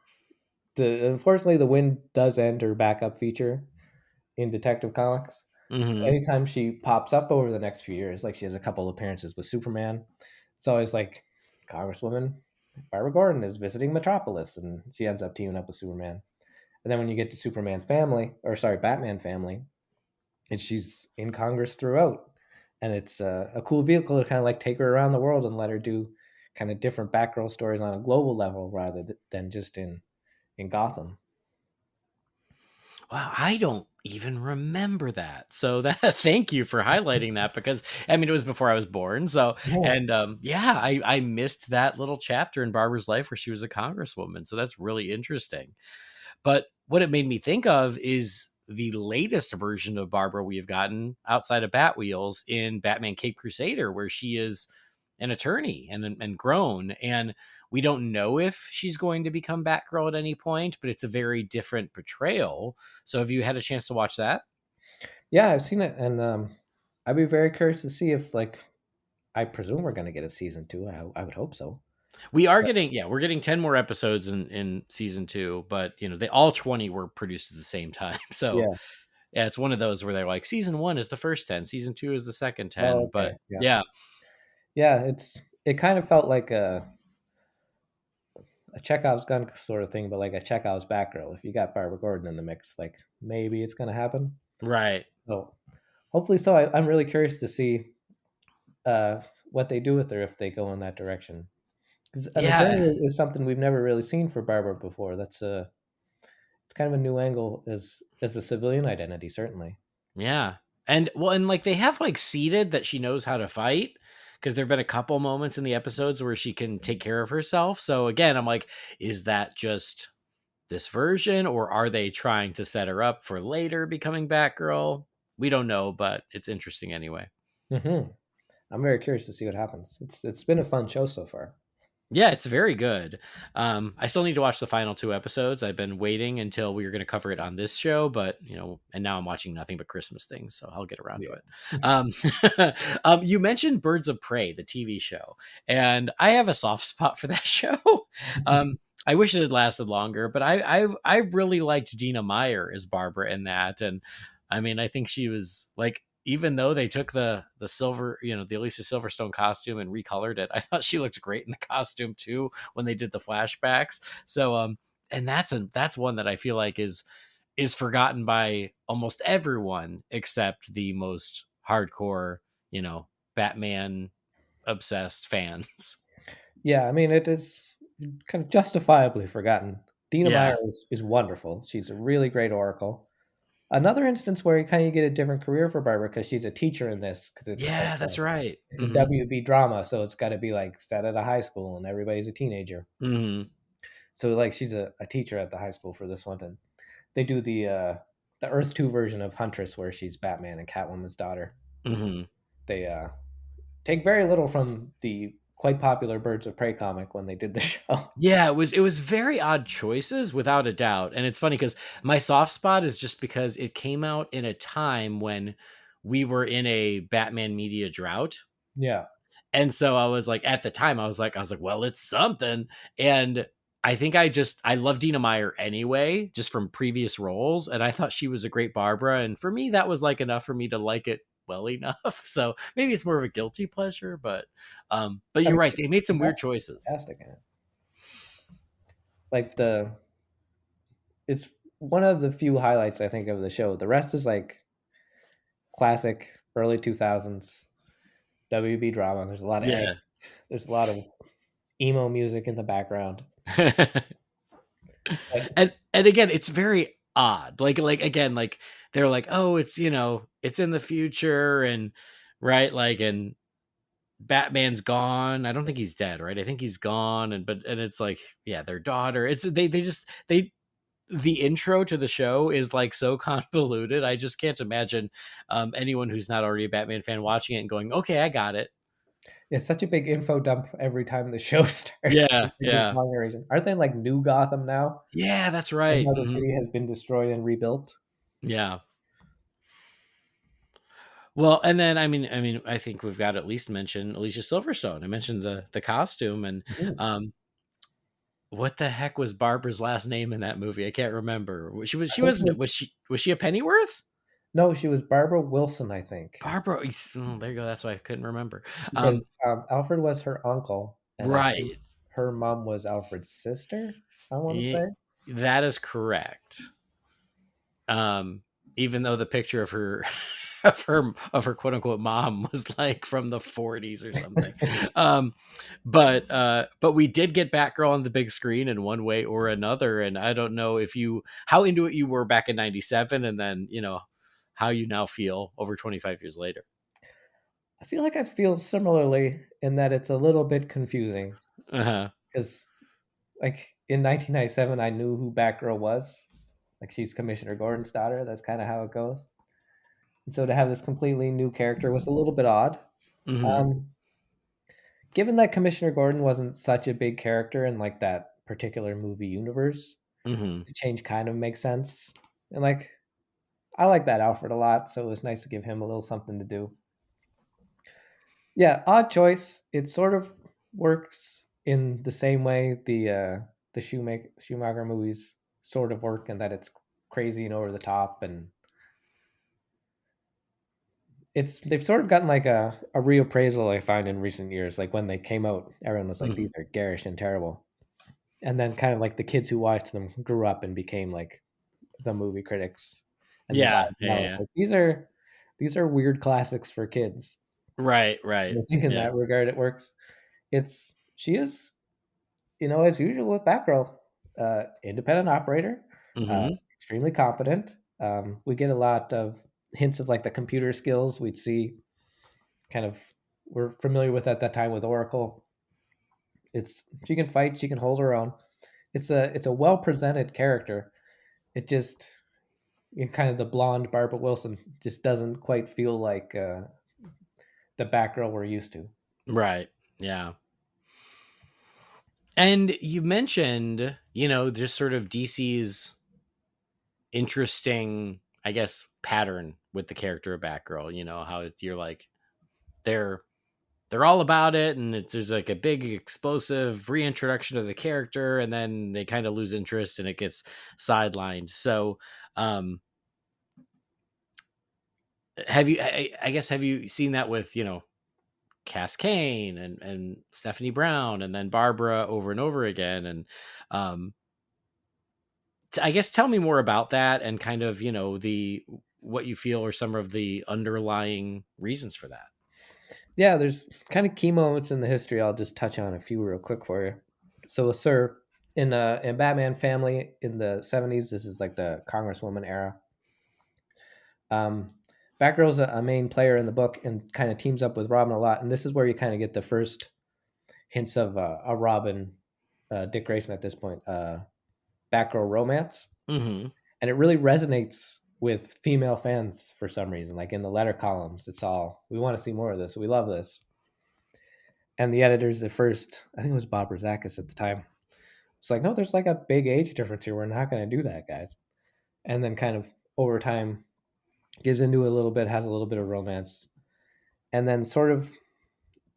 Unfortunately, the win does end her backup feature in Detective Comics. Mm-hmm. Anytime she pops up over the next few years, like she has a couple appearances with Superman, it's always like Congresswoman Barbara Gordon is visiting Metropolis, and she ends up teaming up with Superman. And then when you get to Batman Family, and she's in Congress throughout, and it's a cool vehicle to kind of like take her around the world and let her do kind of different Batgirl stories on a global level rather than just in Gotham. Wow, I don't even remember that. So that thank you for highlighting that because I mean it was before I was born. So Yeah, and yeah, I missed that little chapter in Barbara's life where she was a congresswoman. So that's really interesting. But what it made me think of is the latest version of Barbara we have gotten outside of Batwheels in Batman Cape Crusader, where she is an attorney and grown. And we don't know if she's going to become Batgirl at any point, but it's a very different portrayal. So have you had a chance to watch that? yeah, I've seen it, and I'd be very curious to see if like I presume we're gonna get a season two. I would hope so. We are But getting, yeah, we're getting 10 more episodes in season two, but they all 20 were produced at the same time. So yeah. yeah, it's one of those where they're like, season one is the first 10, season two is the second Oh, 10. okay. But Yeah. yeah, Yeah. It kind of felt like a Chekhov's gun sort of thing, but like a Chekhov's Batgirl. If you got Barbara Gordon in the mix, like maybe it's gonna happen. right. So hopefully, so I'm really curious to see uh, what they do with her if they go in that direction. Because an Yeah. attorney is something we've never really seen for Barbara before. It's kind of a new angle as a civilian identity, certainly. Yeah. And well, and like they have like seeded that she knows how to fight because there've been a couple moments in the episodes where she can take care of herself. So again, I'm like, is that just this version or are they trying to set her up for later becoming Batgirl? We don't know, but it's interesting anyway. Hmm. I'm very curious to see what happens. It's been a fun show so far. Yeah, it's very good. I still need to watch the final two episodes. I've been waiting until we were going to cover it on this show, but and now I'm watching nothing but Christmas things, so I'll get around to Yeah. it. You mentioned Birds of Prey, the TV show, and I have a soft spot for that show. I wish it had lasted longer, but I really liked Dina Meyer as Barbara in that, and I mean I think she was like even though they took the silver, the Alicia Silverstone costume and recolored it, I thought she looked great in the costume too when they did the flashbacks. So and that's one that I feel like is forgotten by almost everyone except the most hardcore, Batman obsessed fans. Yeah, I mean, it is kind of justifiably forgotten. Dina Meyer Yeah. is wonderful. She's a really great Oracle. Another instance where you kind of get a different career for Barbara because she's a teacher in this because Yeah, that's right. it's a Hmm. WB drama, so it's got to be like set at a high school and everybody's a teenager. Hmm. So like she's a teacher at the high school for this one, and they do the Earth 2 version of Huntress where she's Batman and Catwoman's daughter. Hmm. They take very little from the quite popular Birds of Prey comic when they did the show. Yeah, it was very odd choices without a doubt. And it's funny because my soft spot is just because it came out in a time when we were in a Batman media drought. Yeah. And so I was like, at the time, I was like, well, it's something. And I think I love Dina Meyer anyway, just from previous roles. And I thought she was a great Barbara. And for me, that was like enough for me to like it well enough. So maybe it's more of a guilty pleasure, but I you're mean, right. They made some she's weird actually choices. fantastic in it. Like it's one of the few highlights I think of the show. The rest is like classic early 2000s WB drama. There's a lot of Yes. angst. There's a lot of emo music in the background. Like, And again, it's very odd. Like again, like they're like, oh, it's it's in the future, and right, like, and Batman's gone. I don't think he's dead, right? I think he's gone, and it's like, yeah, their daughter. It's they just they the intro to the show is like so convoluted. I just can't imagine anyone who's not already a Batman fan watching it and going, okay, I got it. it's such a big info dump every time the show starts. Yeah, It's like this yeah, long narration. Aren't they like New Gotham now? yeah. That's And right. how the Hmm. city has been destroyed and rebuilt? Yeah. Well, and then I think we've got to at least mention Alicia Silverstone. I mentioned the costume, and Mhm. what the heck was Barbara's last name in that movie? I can't remember. I She think it wasn't was was she a Pennyworth? no, she was Barbara Wilson, I think, Barbara. Oh, there you go. That's why I couldn't remember. because Alfred was her uncle, and I think Right. her mom was Alfred's sister. I want to Ye- say. That is correct. Um, Even though the picture of her of her quote unquote mom was like from the 40s or something. Um, but we did get Batgirl on the big screen in one way or another, and I don't know if you how into it you were back in 97, and then how you now feel over 25 years later. I feel like I feel similarly in that it's a little bit confusing Uh-huh. because, like, in 1997, I knew who Batgirl was. Like, she's Commissioner Gordon's daughter. That's kind of how it goes. And so to have this completely new character was a little bit odd. Hmm. Um, Given that Commissioner Gordon wasn't such a big character in like that particular movie universe, Hmm. the change kind of makes sense. And like, I like that Alfred a lot, so it was nice to give him a little something to do. Yeah, odd choice. It sort of works in the same way the Schumacher movies sort of work, in that it's crazy and over the top, and they've sort of gotten like a reappraisal I find in recent years. Like when they came out, everyone was like, Hmm. "These are garish and terrible," and then kind of like the kids who watched them grew up and became like the movie critics, and then Yeah, yeah, now it's yeah. like these are weird classics for kids. Right, And right. I think in Yeah. that regard it works. She is, as usual with Batgirl, independent operator, Hmm. extremely competent. We get a lot of hints of like the computer skills we'd see kind of we're familiar with at that time with Oracle. It's she can fight, she can hold her own. It's a well presented character. It just kind of the blonde Barbara Wilson just doesn't quite feel like the Batgirl we're used to. Right. Yeah. And you mentioned, just sort of DC's interesting, I guess, pattern with the character of Batgirl. How you're like they're they're all about it, and there's like a big explosive reintroduction of the character, and then they kind of lose interest and it gets sidelined. So, um, I guess have you seen that with Cass Kane and Stephanie Brown, and then Barbara over and over again, and um, I guess tell me more about that, and kind of the what you feel are some of the underlying reasons for that. Yeah, there's kind of key moments in the history. I'll just touch on a few real quick for you. So, sir, in Batman Family in the 70s, this is like the Congresswoman era. Um, Batgirl's a main player in the book and kind of teams up with Robin a lot. And this is where you kind of get the first hints of a Robin, Dick Grayson at this point, Batgirl romance. Hmm. And it really resonates with female fans for some reason. Like in the letter columns, it's all, we want to see more of this. We love this. And the editors at first, I think it was Bob Rozakis at the time, it's like, no, there's like a big age difference here. We're not going to do that, guys. And then kind of over time gives into it a little bit, has a little bit of romance, and then sort of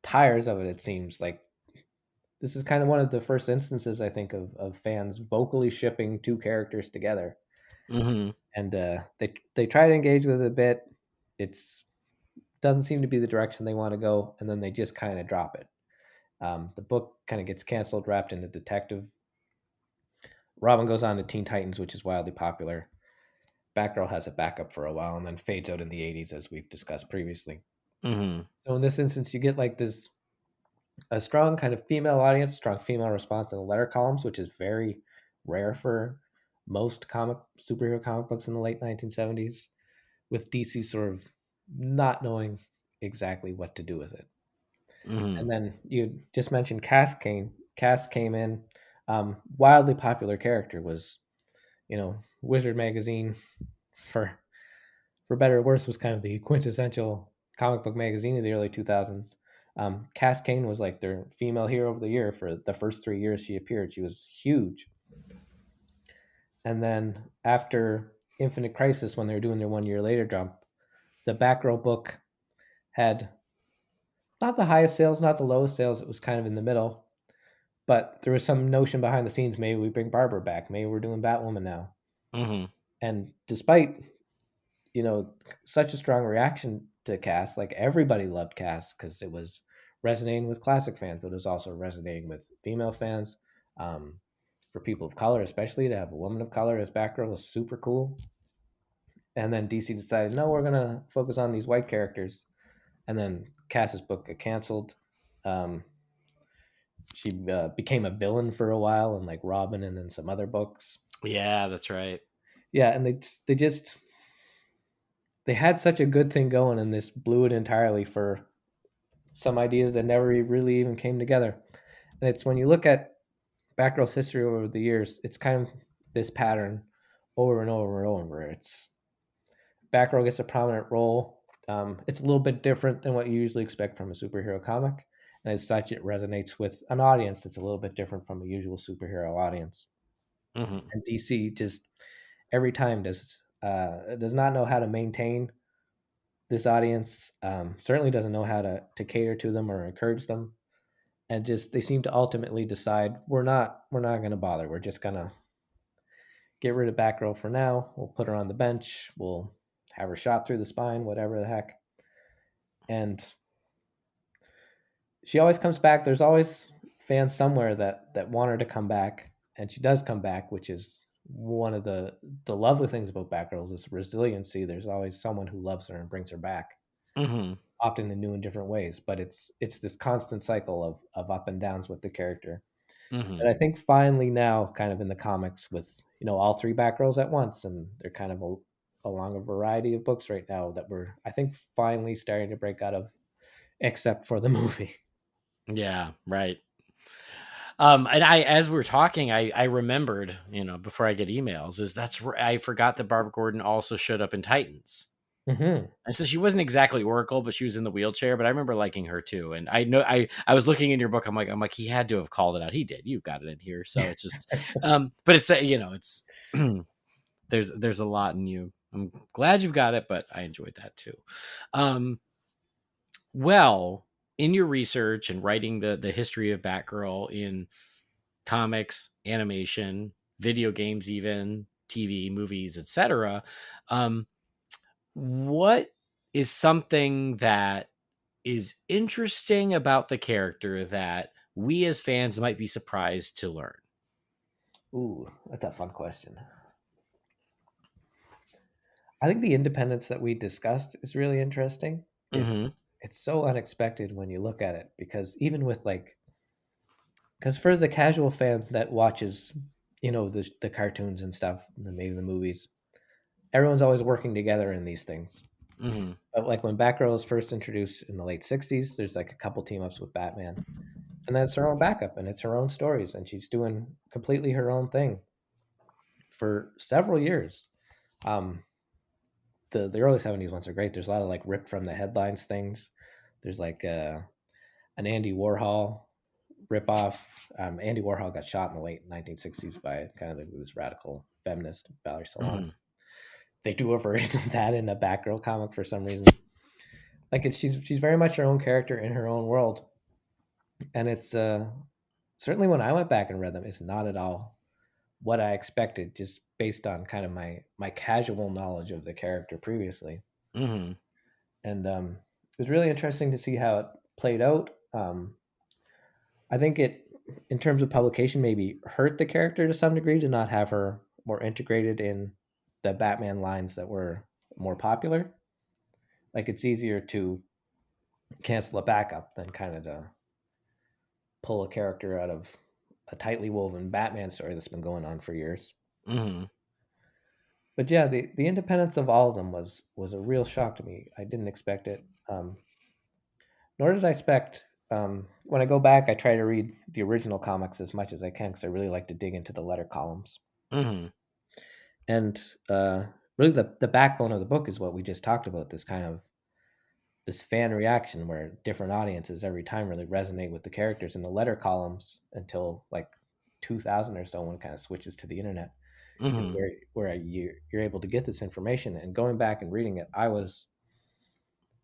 tires of it. It seems like this is kind of one of the first instances I think of fans vocally shipping two characters together, Hmm. and they try to engage with it a bit. It's doesn't seem to be the direction they want to go, and then they just kind of drop it. The book kind of gets canceled, wrapped into detective. Robin goes on to Teen Titans, which is wildly popular. Batgirl has a backup for a while and then fades out in the 80s, as we've discussed previously. Mm-hmm. So in this instance, you get like this a strong kind of female audience, strong female response in the letter columns, which is very rare for most superhero comic books in the late 1970s, with DC sort of not knowing exactly what to do with it. Mm-hmm. And then you just mentioned Cass Kane. Cass came in, wildly popular character, was, Wizard magazine, for better or worse, was kind of the quintessential comic book magazine of the early 2000s. Cass Kane was like their female hero of the year for the first 3 years she appeared. She was huge. And then after Infinite Crisis, when they were doing their 1 year later jump, the Batgirl book had not the highest sales, not the lowest sales. It was kind of in the middle. But there was some notion behind the scenes, maybe we bring Barbara back. Maybe we're doing Batwoman now. Mm-hmm. And despite, such a strong reaction to Cass, like everybody loved Cass because it was resonating with classic fans, but it was also resonating with female fans. For people of color, especially, to have a woman of color as Batgirl was super cool. And then DC decided, no, we're going to focus on these white characters. And then Cass's book got canceled. She became a villain for a while in like Robin and then some other books. Yeah, that's right. Yeah, and they had such a good thing going, and this blew it entirely for some ideas that never really even came together. And it's when you look at Batgirl's history over the years, it's kind of this pattern over and over and over. It's Batgirl gets a prominent role. It's a little bit different than what you usually expect from a superhero comic, and as such, it resonates with an audience that's a little bit different from a usual superhero audience. Mm-hmm. And DC just every time does not know how to maintain this audience. Certainly doesn't know how to cater to them or encourage them, and just they seem to ultimately decide we're not going to bother. We're just going to get rid of Batgirl for now. We'll put her on the bench. We'll have her shot through the spine, whatever the heck. And she always comes back. There's always fans somewhere that want her to come back, and she does come back, which is one of the lovely things about Batgirl is resiliency. There's always someone who loves her and brings her back, Mm-hmm. often in new and different ways. But it's this constant cycle of up and downs with the character. Mm-hmm. And I think finally now, kind of in the comics, with all three Batgirls at once, and they're kind of along a variety of books right now that we're, I think, finally starting to break out of, except for the movie. Yeah, right. And as we were talking, I remembered, before I get emails, is that's where I forgot that Barbara Gordon also showed up in Titans. Mm-hmm. And so she wasn't exactly Oracle, but she was in the wheelchair. But I remember liking her too. And I know I was looking in your book. I'm like, he had to have called it out. He did. You got it in here. So it's just, but it's it's there's a lot in you. I'm glad you've got it, but I enjoyed that too. Well, in your research and writing the history of Batgirl in comics, animation, video games, even TV, movies, etc. What is something that is interesting about the character that we as fans might be surprised to learn? Ooh, that's a fun question. I think the independence that we discussed is really interesting. Mm-hmm. It's so unexpected when you look at it, because even with because for the casual fan that watches, the cartoons and stuff, maybe the movies, everyone's always working together in these things. Mm-hmm. But like when Batgirl was first introduced in the late '60s, there's like a couple team ups with Batman, and then it's her own backup and it's her own stories, and she's doing completely her own thing for several years. Um, the early '70s ones are great. There's a lot of like ripped from the headlines things. There's like an Andy Warhol ripoff. Andy Warhol got shot in the late 1960s by kind of this radical feminist, Valerie Mm-hmm. Solans. They do a version of that in a Batgirl comic for some reason. Like she's very much her own character in her own world, and it's certainly when I went back and read them, it's not at all what I expected, just based on kind of my casual knowledge of the character previously. Mm-hmm. And was really interesting to see how it played out. I think it, in terms of publication, maybe hurt the character to some degree to not have her more integrated in the Batman lines that were more popular. Like it's easier to cancel a backup than kind of to pull a character out of a tightly woven Batman story that's been going on for years. Mm-hmm. But yeah, the independence of all of them was a real shock to me. I didn't expect it. Nor did I expect. When I go back, I try to read the original comics as much as I can because I really like to dig into the letter columns. Mm-hmm. And really, the backbone of the book is what we just talked about. This kind of this fan reaction where different audiences every time really resonate with the characters in the letter columns until like 2000 or so, when it kind of switches to the internet, is Mm-hmm. where you're able to get this information. And going back and reading it, I was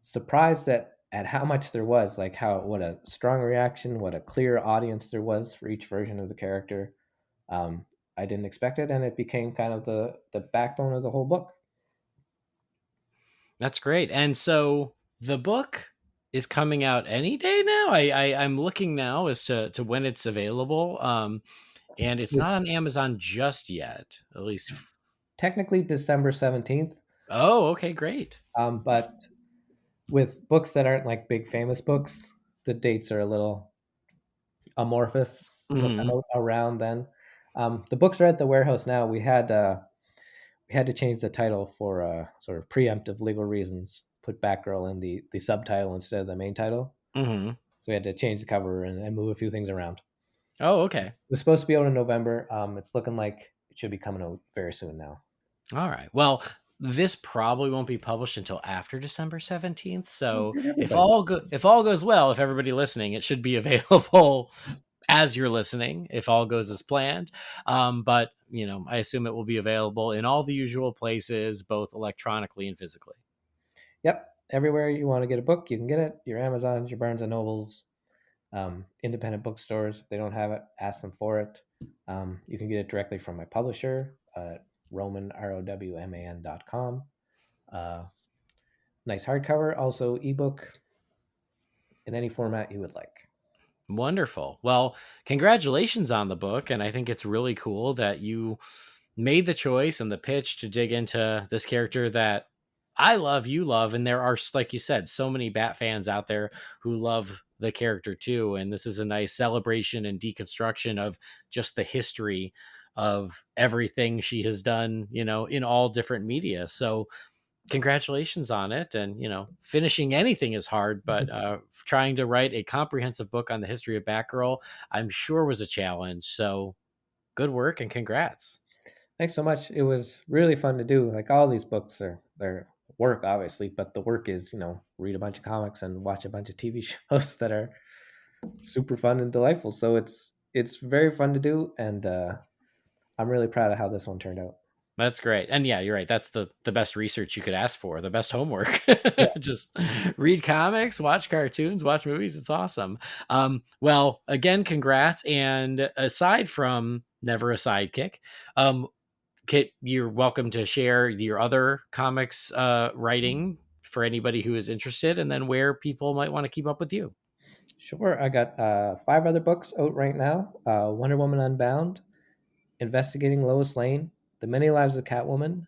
surprised at how much there was, like how what a strong reaction, what a clear audience there was for each version of the character. Um, I didn't expect it, and it became kind of the backbone of the whole book. That's great. And so the book is coming out any day now. I'm looking now as to when it's available. And it's not It's on Amazon just yet, at least. technically December 17th, Oh, okay, great. but with books that aren't like big famous books, the dates are a little amorphous. They'll come Mm-hmm. out around then. The books are at the warehouse now. We had to change the title for sort of preemptive legal reasons. Put Batgirl in the subtitle instead of the main title. Mm-hmm. So we had to change the cover and move a few things around. Oh, okay. It was supposed to be out in November. It's looking like it should be coming out very soon now. All right. Well, this probably won't be published until after December 17th. Well, So give everybody. if all goes well, if everybody listening, it should be available as you're listening, if all goes as planned. But I assume it will be available in all the usual places, both electronically and physically. Yep, everywhere you want to get a book, you can get it. Your Amazons, your Barnes and Nobles, independent bookstores. If they don't have it, ask them for it. You can get it directly from my publisher, ROWMAN.com. Nice hardcover, also ebook, in any format you would like. Wonderful. Well, congratulations on the book. And I think it's really cool that you made the choice and the pitch to dig into this character that I love, you love. And there are, like you said, so many Bat fans out there who love the character too. And this is a nice celebration and deconstruction of just the history of everything she has done, in all different media. So congratulations on it. And finishing anything is hard, but trying to write a comprehensive book on the history of Batgirl, I'm sure, was a challenge. So good work and congrats. Thanks so much. It was really fun to do. Like all these books are they're work obviously, but the work is, read a bunch of comics and watch a bunch of TV shows that are super fun and delightful. So it's very fun to do, and I'm really proud of how this one turned out. That's great. And yeah, you're right. That's the best research you could ask for, the best homework. Yeah, Just read comics, watch cartoons, watch movies. It's awesome. Well, again, congrats. And aside from Never a Sidekick, Kit, you're welcome to share your other comics writing for anybody who is interested, and then where people might want to keep up with you. sure. I got 5 other books out right now. Wonder Woman Unbound, Investigating Lois Lane, The Many Lives of Catwoman,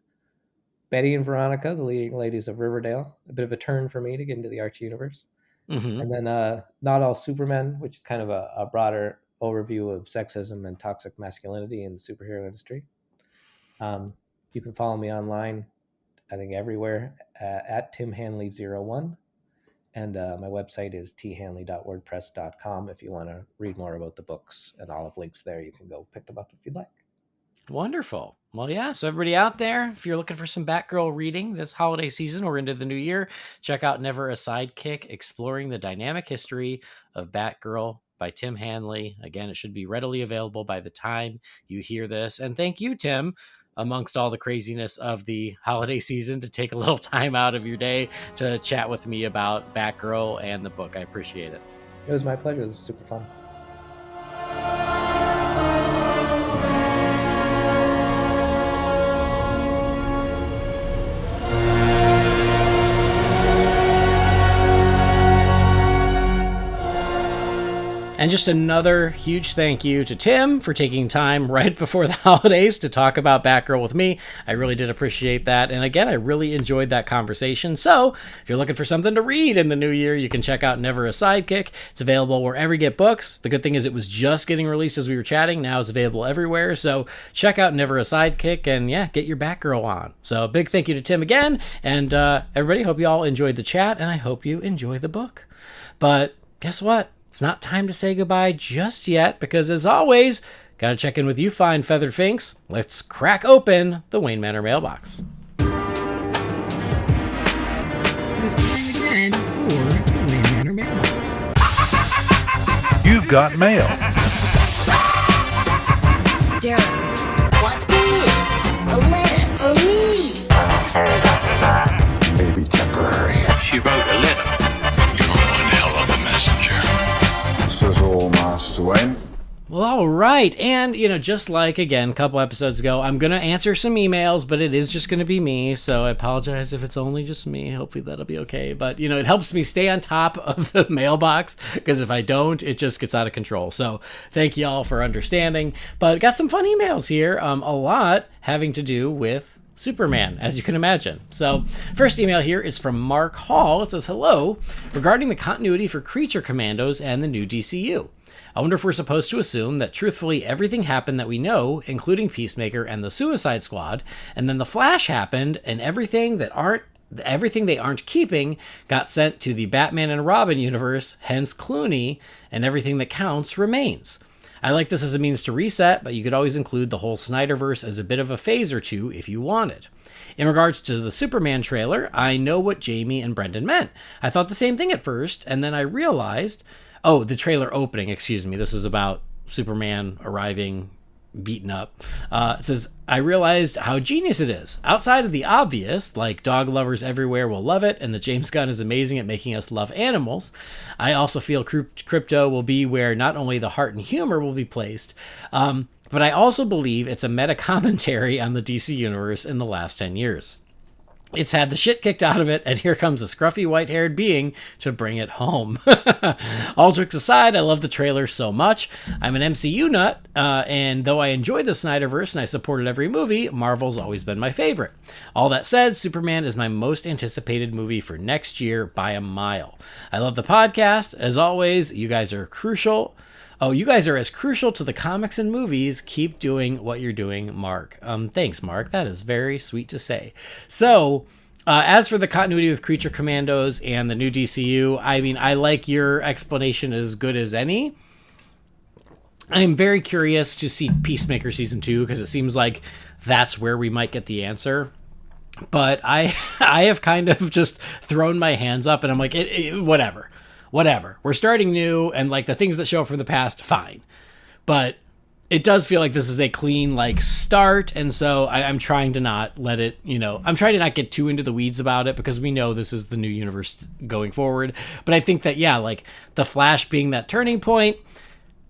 Betty and Veronica, the leading ladies of Riverdale. A bit of a turn for me to get into the Archie universe. Mm-hmm. And then Not All Supermen, which is kind of a broader overview of sexism and toxic masculinity in the superhero industry. You can follow me online, I think everywhere, at Tim Hanley01. And my website is thanley.wordpress.com. If you want to read more about the books, and all of links there, you can go pick them up if you'd like. Wonderful. Well, yeah. So everybody out there, if you're looking for some Batgirl reading this holiday season or into the new year, check out Never a Sidekick, Exploring the Dynamic History of Batgirl by Tim Hanley. Again, it should be readily available by the time you hear this. And thank you, Tim, amongst all the craziness of the holiday season, to take a little time out of your day to chat with me about Batgirl and the book. I appreciate it. It was my pleasure. It was super fun. And just another huge thank you to Tim for taking time right before the holidays to talk about Batgirl with me. I really did appreciate that. And again, I really enjoyed that conversation. So if you're looking for something to read in the new year, you can check out Never a Sidekick. It's available wherever you get books. The good thing is it was just getting released as we were chatting. Now it's available everywhere. So check out Never a Sidekick and yeah, get your Batgirl on. So a big thank you to Tim again. And everybody, hope you all enjoyed the chat and I hope you enjoy the book. But guess what? It's not time to say goodbye just yet because, as always, gotta check in with you fine feathered finks. Let's crack open the Wayne Manor mailbox. It's time again for the Wayne Manor mailbox. You've got mail. Darren. What is a letter for me? Maybe temporary. She wrote a letter. You're one hell of a messenger. This is all, Master Wayne. Well, all right. And, just like, again, a couple episodes ago, I'm going to answer some emails, but it is just going to be me. So I apologize if it's only just me. Hopefully that'll be okay. But, it helps me stay on top of the mailbox because if I don't, it just gets out of control. So thank you all for understanding. But got some fun emails here. A lot having to do with Superman, as you can imagine. So first email here is from Mark Hall. It says, hello, regarding the continuity for Creature Commandos and the new DCU. I wonder if we're supposed to assume that truthfully everything happened that we know, including Peacemaker and the Suicide Squad, and then the Flash happened and everything they aren't keeping got sent to the Batman and Robin universe, hence Clooney, and everything that counts remains. I like this as a means to reset, but you could always include the whole Snyderverse as a bit of a phase or two if you wanted. In regards to the Superman trailer, I know what Jamie and Brendan meant. I thought the same thing at first, and then I realized... Oh, the trailer opening, excuse me. This is about Superman arriving beaten up. It says, I realized how genius it is. Outside of the obvious, like dog lovers everywhere will love it, and that James Gunn is amazing at making us love animals, I also feel Crypto will be where not only the heart and humor will be placed, but I also believe it's a meta-commentary on the DC universe in the last 10 years. It's had the shit kicked out of it, and here comes a scruffy white-haired being to bring it home. All jokes aside, I love the trailer so much. I'm an MCU nut, and though I enjoy the Snyderverse and I supported every movie, Marvel's always been my favorite. All that said, Superman is my most anticipated movie for next year by a mile. I love the podcast. As always, you guys are crucial. Oh, you guys are as crucial to the comics and movies. Keep doing what you're doing, Mark. Thanks, Mark. That is very sweet to say. So, as for the continuity with Creature Commandos and the new DCU, I mean, I like your explanation as good as any. I'm very curious to see Peacemaker Season 2 because it seems like that's where we might get the answer. But I have kind of just thrown my hands up and I'm like, whatever. We're starting new, and like the things that show up from the past, fine. But it does feel like this is a clean start, and so I'm trying to not let it, I'm trying to not get too into the weeds about it because we know this is the new universe going forward. But I think that, the Flash being that turning point,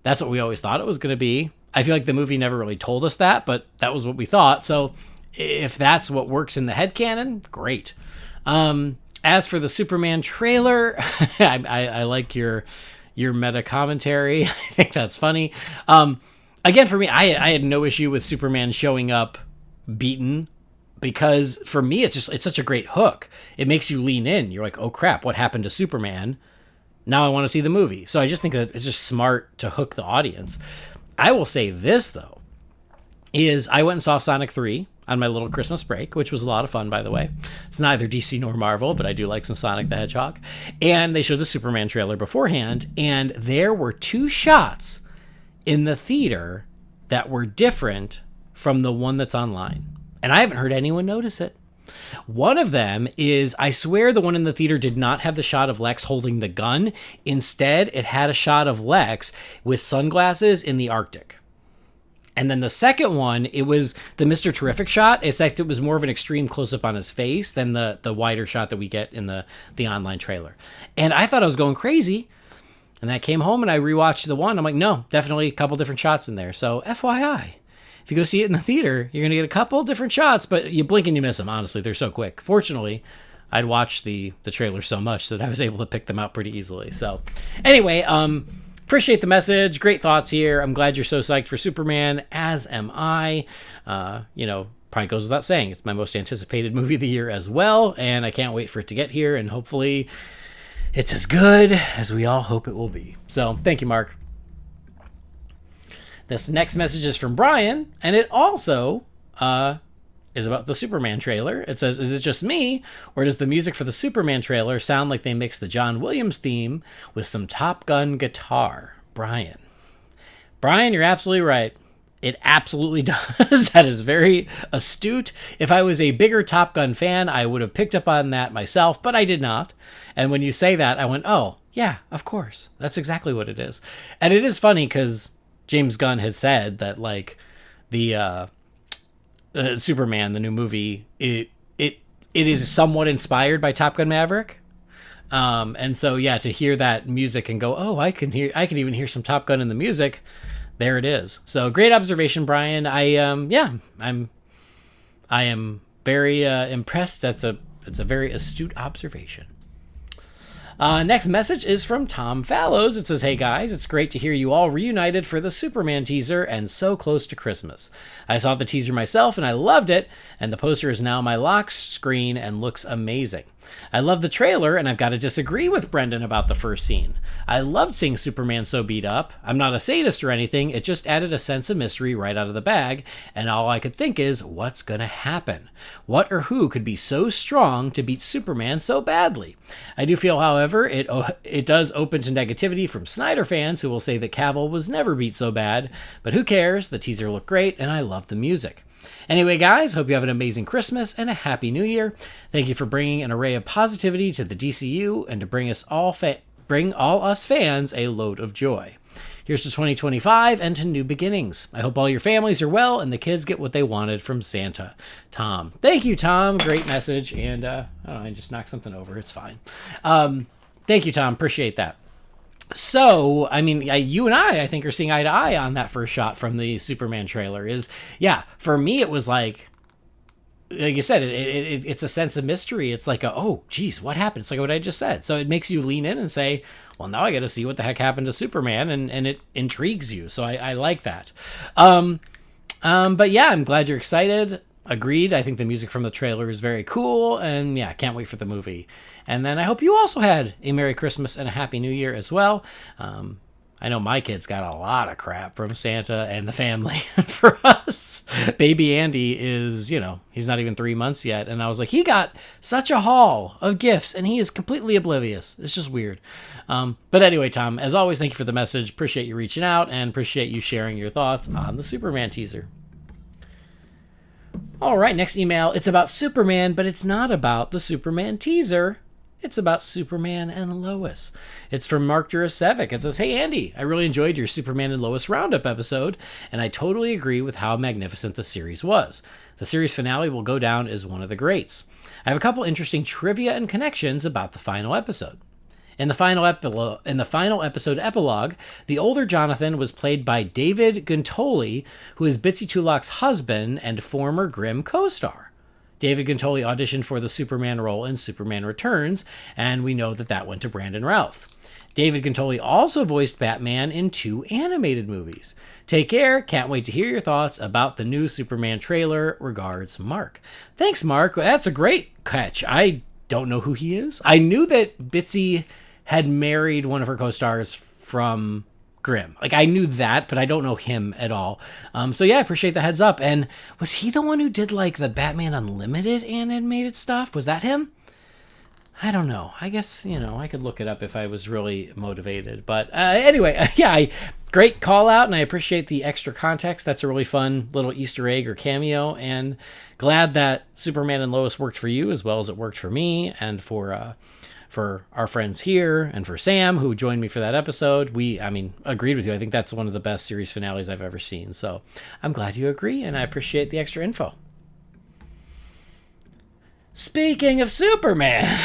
that's what we always thought it was going to be. I feel like the movie never really told us that, but that was what we thought. So if that's what works in the headcanon, great. As for the Superman trailer, I like your meta commentary. I think that's funny. Again, for me, I had no issue with Superman showing up beaten because for me, it's such a great hook. It makes you lean in. You're like, oh crap, what happened to Superman? Now I want to see the movie. So I just think that it's just smart to hook the audience. I will say this though, is I went and saw Sonic 3 on my little Christmas break, which was a lot of fun, by the way. It's neither DC nor Marvel, but I do like some Sonic the Hedgehog. And they showed the Superman trailer beforehand, and there were 2 shots in the theater that were different from the one that's online. And I haven't heard anyone notice it. One of them is, I swear the one in the theater did not have the shot of Lex holding the gun. Instead, it had a shot of Lex with sunglasses in the Arctic. And then the second one, it was the Mr. Terrific shot, except it was more of an extreme close-up on his face than the wider shot that we get in the online trailer. And I thought I was going crazy. And I came home and I rewatched the one. I'm like, no, definitely a couple different shots in there. So FYI, if you go see it in the theater, you're going to get a couple different shots, but you blink and you miss them. Honestly, they're so quick. Fortunately, I'd watched the trailer so much that I was able to pick them out pretty easily. So anyway, Appreciate the message. Great thoughts here. I'm glad you're so psyched for Superman, as am I. Probably goes without saying, it's my most anticipated movie of the year as well, and I can't wait for it to get here, and hopefully it's as good as we all hope it will be. So, thank you, Mark. This next message is from Brian, and it also is about the Superman trailer. It says, is it just me, or does the music for the Superman trailer sound like they mixed the John Williams theme with some Top Gun guitar? Brian, you're absolutely right. It absolutely does. That is very astute. If I was a bigger Top Gun fan, I would have picked up on that myself, but I did not. And when you say that, I went, oh, yeah, of course. That's exactly what it is. And it is funny because James Gunn has said that, like, the Superman, the new movie, it is somewhat inspired by Top Gun Maverick. And so, yeah, to hear that music and go, oh, I can even hear some Top Gun in the music. There it is. So great observation, Brian. I am very impressed. That's a very astute observation. Next message is from Tom Fallows. It says, hey guys, it's great to hear you all reunited for the Superman teaser and so close to Christmas. I saw the teaser myself and I loved it, and the poster is now my lock screen and looks amazing. I love the trailer, and I've got to disagree with Brendan about the first scene. I loved seeing Superman so beat up. I'm not a sadist or anything, it just added a sense of mystery right out of the bag, and all I could think is, what's gonna happen? What or who could be so strong to beat Superman so badly? I do feel, however, it does open to negativity from Snyder fans who will say that Cavill was never beat so bad, but who cares? The teaser looked great, and I love the music. Anyway, guys, hope you have an amazing Christmas and a happy New Year. Thank you for bringing an array of positivity to the DCU and to bring all us fans a load of joy. Here's to 2025 and to new beginnings. I hope all your families are well and the kids get what they wanted from Santa. Tom. Thank you, Tom. Great message. And I just knocked something over. It's fine. Thank you, Tom. Appreciate that. So, I mean, you and I think, are seeing eye to eye on that first shot from the Superman trailer. For me, it was like you said, it's a sense of mystery. It's like, oh, geez, what happened? It's like what I just said. So it makes you lean in and say, well, now I got to see what the heck happened to Superman, and it intrigues you. So I like that. But yeah, I'm glad you're excited. Agreed. I think the music from the trailer is very cool, and yeah, can't wait for the movie. And then I hope you also had a Merry Christmas and a Happy New Year as well. I know my kids got a lot of crap from Santa and the family. For us, baby Andy is, he's not even 3 months yet. And I was like, he got such a haul of gifts and he is completely oblivious. It's just weird. But anyway, Tom, as always, thank you for the message. Appreciate you reaching out and appreciate you sharing your thoughts on the Superman teaser. All right, next email. It's about Superman, but it's not about the Superman teaser. It's about Superman and Lois. It's from Mark Jurasevic. It says, hey, Andy, I really enjoyed your Superman and Lois Roundup episode, and I totally agree with how magnificent the series was. The series finale will go down as one of the greats. I have a couple interesting trivia and connections about the final episode. In the final episode epilogue, the older Jonathan was played by David Guntoli, who is Bitsy Tulloch's husband and former Grimm co-star. David Guntoli auditioned for the Superman role in Superman Returns, and we know that went to Brandon Routh. David Guntoli also voiced Batman in 2 animated movies. Take care. Can't wait to hear your thoughts about the new Superman trailer. Regards, Mark. Thanks, Mark. That's a great catch. I don't know who he is. I knew that Bitsy had married one of her co-stars from Grimm. Like, I knew that, but I don't know him at all. So yeah, I appreciate the heads up. And was he the one who did like the Batman Unlimited animated stuff? Was that him? I don't know. I guess, I could look it up if I was really motivated. But anyway, great call out, and I appreciate the extra context. That's a really fun little Easter egg or cameo, and glad that Superman and Lois worked for you as well as it worked for me, and for our friends here, and for Sam, who joined me for that episode. Agreed with you. I think that's one of the best series finales I've ever seen. So I'm glad you agree, and I appreciate the extra info. Speaking of Superman,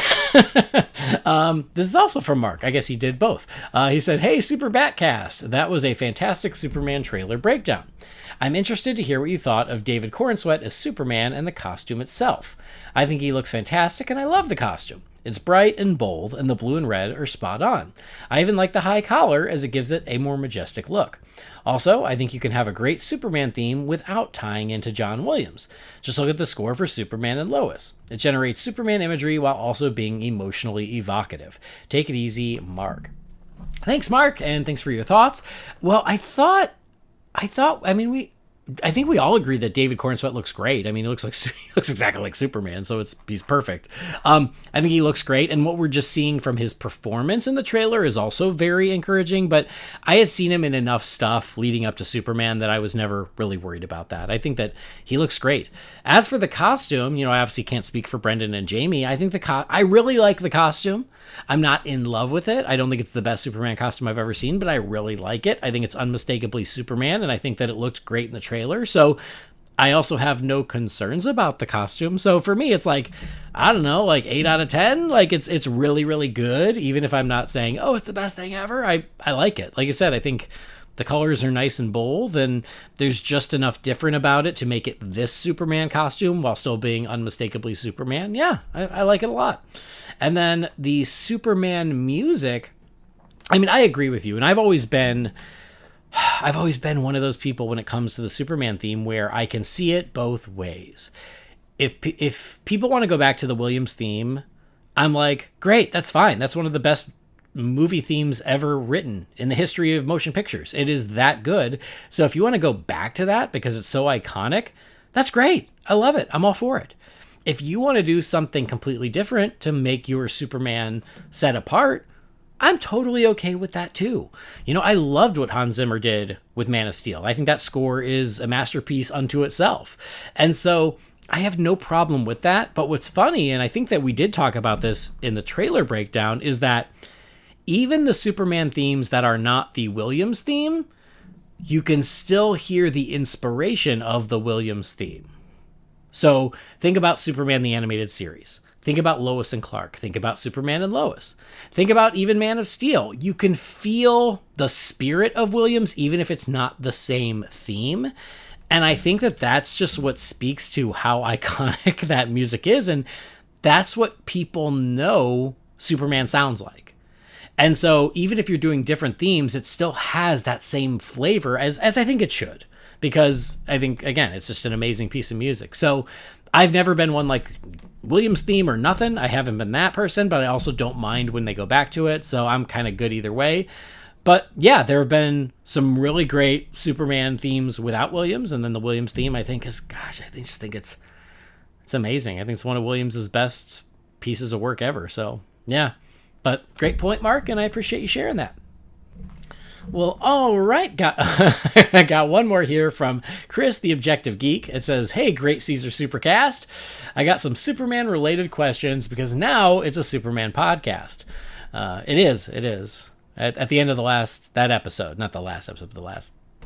this is also from Mark. I guess he did both. He said, hey, Super BatCast. That was a fantastic Superman trailer breakdown. I'm interested to hear what you thought of David Corenswet as Superman and the costume itself. I think he looks fantastic, and I love the costume. It's bright and bold, and the blue and red are spot on. I even like the high collar as it gives it a more majestic look. Also, I think you can have a great Superman theme without tying into John Williams. Just look at the score for Superman and Lois. It generates Superman imagery while also being emotionally evocative. Take it easy, Mark. Thanks, Mark, and thanks for your thoughts. Well, I think we all agree that David Cornsweet looks great. I mean, he looks exactly like Superman, so he's perfect. I think he looks great, and what we're just seeing from his performance in the trailer is also very encouraging, but I had seen him in enough stuff leading up to Superman that I was never really worried about that. I think that he looks great. As for the costume, I obviously can't speak for Brendan and Jamie. I think I really like the costume. I'm not in love with it. I don't think it's the best Superman costume I've ever seen, but I really like it. I think it's unmistakably Superman, and I think that it looked great in the trailer. So I also have no concerns about the costume. So for me, it's like, I don't know, like 8 out of 10. Like it's really, really good. Even if I'm not saying, oh, it's the best thing ever. I like it. Like I said, I think the colors are nice and bold, and there's just enough different about it to make it this Superman costume while still being unmistakably Superman. Yeah, I like it a lot. And then the Superman music, I mean, I agree with you, and I've always been one of those people when it comes to the Superman theme where I can see it both ways. If people want to go back to the Williams theme, I'm like, great, that's fine. That's one of the best movie themes ever written in the history of motion pictures. It is that good. So if you want to go back to that because it's so iconic, that's great. I love it. I'm all for it. If you want to do something completely different to make your Superman set apart, I'm totally okay with that too. I loved what Hans Zimmer did with Man of Steel. I think that score is a masterpiece unto itself. And so I have no problem with that. But what's funny, and I think that we did talk about this in the trailer breakdown, is that even the Superman themes that are not the Williams theme, you can still hear the inspiration of the Williams theme. So think about Superman the Animated Series. Think about Lois and Clark. Think about Superman and Lois. Think about even Man of Steel. You can feel the spirit of Williams even if it's not the same theme. And I think that that's just what speaks to how iconic that music is. And that's what people know Superman sounds like. And so even if you're doing different themes, it still has that same flavor as I think it should. Because I think, again, it's just an amazing piece of music. So I've never been one like Williams theme or nothing. I haven't been that person, but I also don't mind when they go back to it. So I'm kind of good either way. But yeah, there have been some really great Superman themes without Williams. And then the Williams theme, I think is, just think it's amazing. I think it's one of Williams's best pieces of work ever. So yeah, but great point, Mark. And I appreciate you sharing that. Well, all right. I got one more here from Chris, the Objective Geek. It says, hey, great Caesar Supercast. I got some Superman-related questions because now it's a Superman podcast. It is. At the end of that episode, not the last episode, but the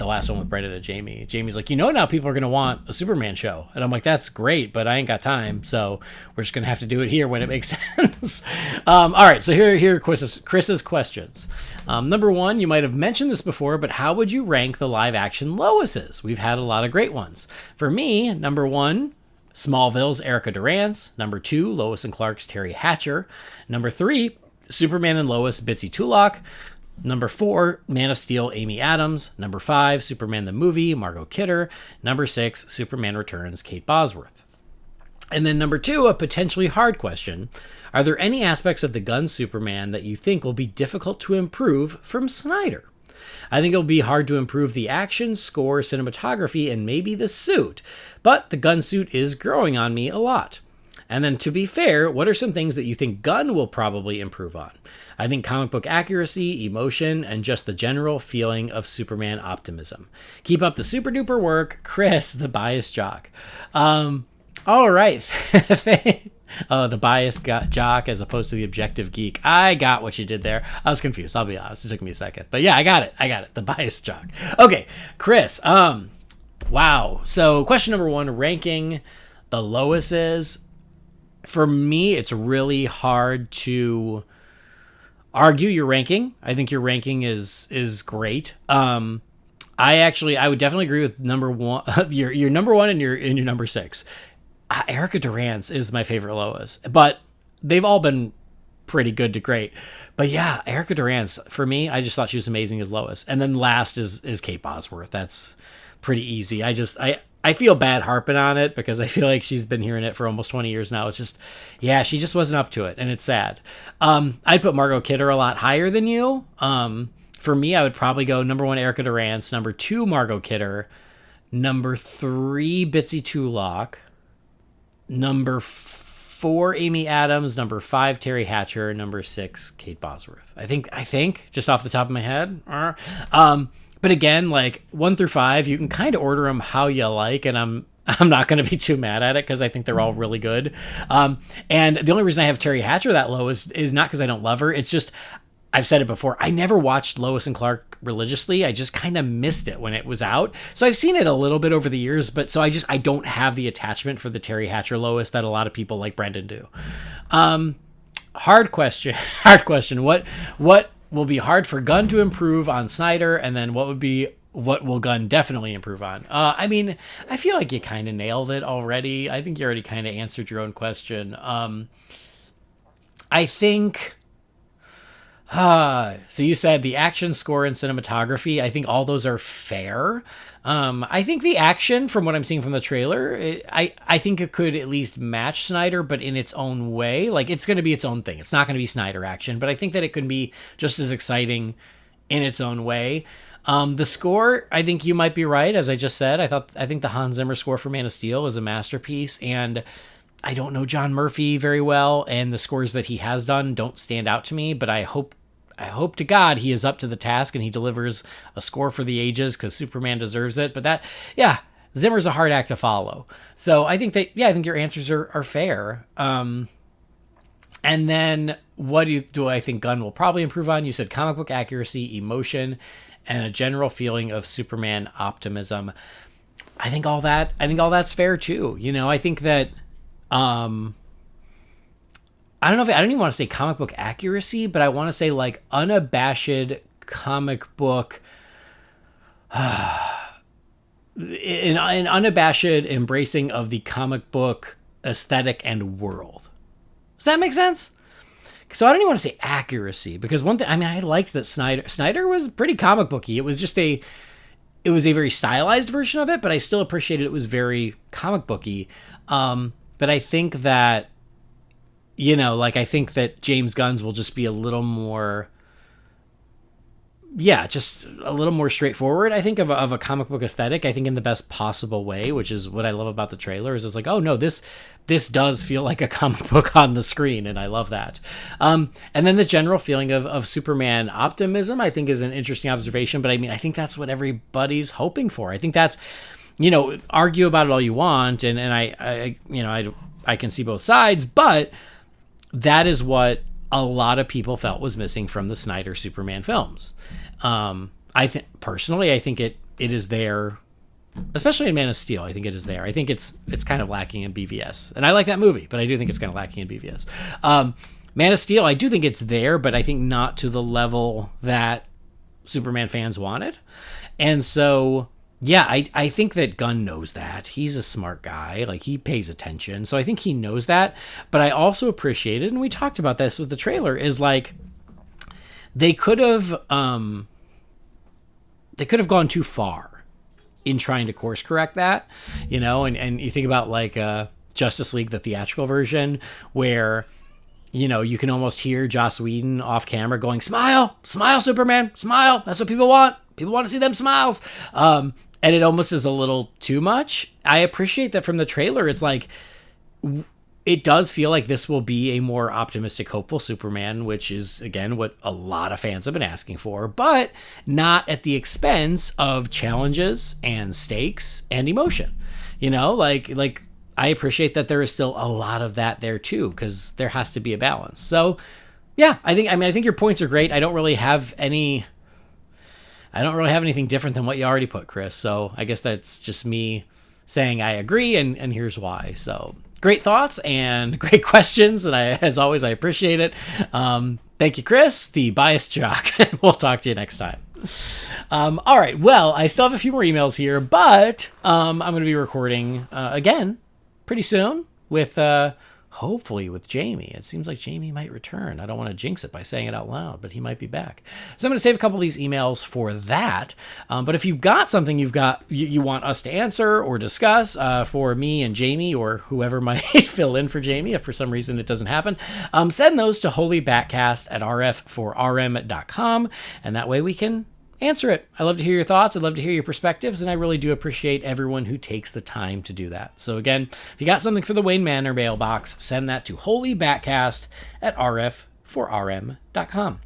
last one with Brendan and Jamie. Jamie's like, now people are going to want a Superman show. And I'm like, that's great, but I ain't got time. So we're just going to have to do it here when it makes sense. All right. So here are Chris's questions. Number one, you might have mentioned this before, but how would you rank the live action Loises? We've had a lot of great ones. For me, number one, Smallville's Erica Durance. Number two, Lois and Clark's Terry Hatcher. Number three, Superman and Lois, Bitsy Tulloch. Number 4, Man of Steel, Amy Adams. Number 5, Superman the Movie, Margot Kidder. Number 6, Superman Returns, Kate Bosworth. And then number 2, a potentially hard question. Are there any aspects of the Gunn Superman that you think will be difficult to improve from Snyder? I think it'll be hard to improve the action, score, cinematography, and maybe the suit. But the Gunn suit is growing on me a lot. And then to be fair, what are some things that you think Gunn will probably improve on? I think comic book accuracy, emotion, and just the general feeling of Superman optimism. Keep up the super duper work, Chris, the biased jock. All right. The biased jock as opposed to the objective geek. I got what you did there. I was confused. I'll be honest. It took me a second. But yeah, I got it. The biased jock. Okay, Chris. Wow. So question number 1, ranking the Loises. For me, it's really hard to argue your ranking. I think your ranking is great. I would definitely agree with number 1, your number 1 and your number 6. Erica Durance is my favorite Lois, but they've all been pretty good to great. But yeah, Erica Durance, for me, I just thought she was amazing as Lois. And then last is Kate Bosworth. That's pretty easy. I feel bad harping on it because I feel like she's been hearing it for almost 20 years now. It's just, yeah, she just wasn't up to it, and it's sad. I'd put Margot Kidder a lot higher than you. For me, I would probably go number 1, Erica Durance, number 2, Margot Kidder, number 3, Bitsy Tulloch, number 4, Amy Adams, number 5, Terry Hatcher, number 6, Kate Bosworth. I think just off the top of my head. But again, like 1 through 5, you can kind of order them how you like, and I'm not going to be too mad at it because I think they're all really good. And the only reason I have Terry Hatcher that low is not because I don't love her. It's just, I've said it before, I never watched Lois and Clark religiously. I just kind of missed it when it was out. So I've seen it a little bit over the years, but so I don't have the attachment for the Terry Hatcher Lois that a lot of people like Brendan do. Hard question. What will be hard for Gunn to improve on Snyder, and then what will Gunn definitely improve on? I mean, I feel like you kind of nailed it already. I think you already kind of answered your own question. I think... so you said the action, score, and cinematography. I think all those are fair. I think the action, from what I'm seeing from the trailer, I think it could at least match Snyder, but in its own way. Like, it's going to be its own thing. It's not going to be Snyder action, but I think that it could be just as exciting in its own way. The score, I think you might be right. As I just said, I think the Hans Zimmer score for Man of Steel is a masterpiece, and I don't know John Murphy very well, and the scores that he has done don't stand out to me, but I hope to God he is up to the task and he delivers a score for the ages, because Superman deserves it. But Zimmer's a hard act to follow. So I think I think your answers are fair. And then what do I think Gunn will probably improve on? You said comic book accuracy, emotion, and a general feeling of Superman optimism. I think all that's fair too. You know, I think that, I don't even want to say comic book accuracy, but I want to say like unabashed comic book, an unabashed embracing of the comic book aesthetic and world. Does that make sense? So I don't even want to say accuracy, because one thing, I mean, I liked that Snyder was pretty comic booky. It was just it was a very stylized version of it, but I still appreciated it was very comic booky. But I think that, you know, like, I think that James Gunn's will just be a little more, just a little more straightforward, I think, of a comic book aesthetic, I think, in the best possible way, which is what I love about the trailer, is it's like, oh no, this does feel like a comic book on the screen, and I love that. And then the general feeling of Superman optimism, I think, is an interesting observation, but I mean, I think that's what everybody's hoping for. I think that's, you know, argue about it all you want, and I can see both sides, but that is what a lot of people felt was missing from the Snyder Superman films. I think it is there, especially in Man of Steel. I think it is there. I think it's kind of lacking in BVS, and I like that movie, but I do think it's kind of lacking in BVS. Man of Steel, I do think it's there, but I think not to the level that Superman fans wanted, and so. Yeah, I think that Gunn knows that. He's a smart guy. Like, he pays attention. So I think he knows that. But I also appreciate it, and we talked about this with the trailer, is like, they could have gone too far in trying to course correct that, you know, and you think about like Justice League, the theatrical version, where, you know, you can almost hear Joss Whedon off camera going, smile, Superman, smile. That's what people want. People want to see them smiles. And it almost is a little too much. I appreciate that from the trailer. It's like, it does feel like this will be a more optimistic, hopeful Superman, which is, again, what a lot of fans have been asking for, but not at the expense of challenges and stakes and emotion. You know, like I appreciate that there is still a lot of that there too, because there has to be a balance. So yeah, I think your points are great. I don't really have anything different than what you already put, Chris. So I guess that's just me saying I agree, and here's why. So great thoughts and great questions, and as always, I appreciate it. Thank you, Chris, the biased jock. We'll talk to you next time. All right. Well, I still have a few more emails here, but I'm going to be recording again pretty soon with hopefully with Jamie. It seems like Jamie might return. I don't want to jinx it by saying it out loud, but he might be back. So I'm going to save a couple of these emails for that. But if you've got something you want us to answer or discuss for me and Jamie or whoever might fill in for Jamie, if for some reason it doesn't happen, send those to holybatcast@rf4rm.com, and that way we can answer it. I love to hear your thoughts. I'd love to hear your perspectives, and I really do appreciate everyone who takes the time to do that. So again, if you got something for the Wayne Manor mailbox, send that to holybatcast@rf4rm.com.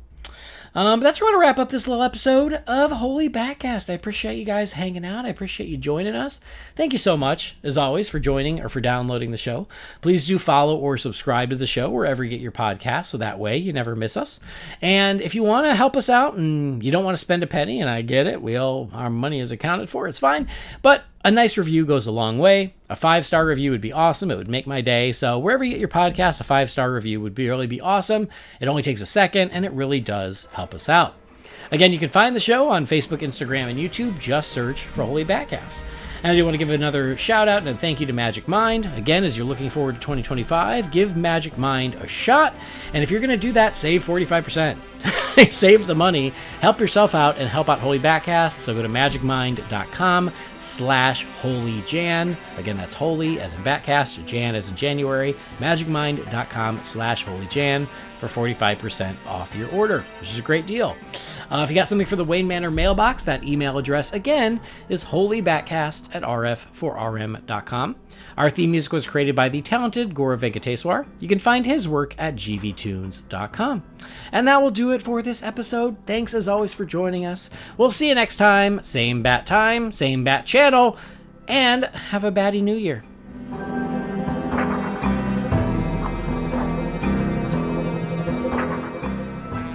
But that's where we're going to wrap up this little episode of Holy BatCast. I appreciate you guys hanging out. I appreciate you joining us. Thank you so much, as always, for joining or for downloading the show. Please do follow or subscribe to the show wherever you get your podcasts, so that way you never miss us. And if you want to help us out and you don't want to spend a penny, and I get it, our money is accounted for, it's fine, but a nice review goes a long way. A 5-star review would be awesome. It would make my day. So wherever you get your podcast, a 5-star review would really be awesome. It only takes a second, and it really does help us out. Again, you can find the show on Facebook, Instagram, and YouTube. Just search for Holy BatCast. And I do want to give another shout out and a thank you to Magic Mind. Again, as you're looking forward to 2025, give Magic Mind a shot. And if you're going to do that, save 45%. Save the money, help yourself out, and help out Holy BatCast. So go to magicmind.com/holyjan. Again, that's holy as in Batcast, Jan as in January. magicmind.com/holyjan for 45% off your order, which is a great deal. If you got something for the Wayne Manor mailbox, that email address again is holybatcast@rf4rm.com. Our theme music was created by the talented Gaurav Venkateswar. You can find his work at gvtunes.com. And that will do it for this episode. Thanks as always for joining us. We'll see you next time. Same bat time, same bat channel, and have a batty new year.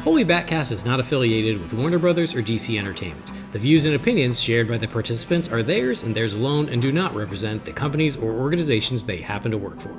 Holy BatCast is not affiliated with Warner Brothers or DC Entertainment. The views and opinions shared by the participants are theirs and theirs alone and do not represent the companies or organizations they happen to work for.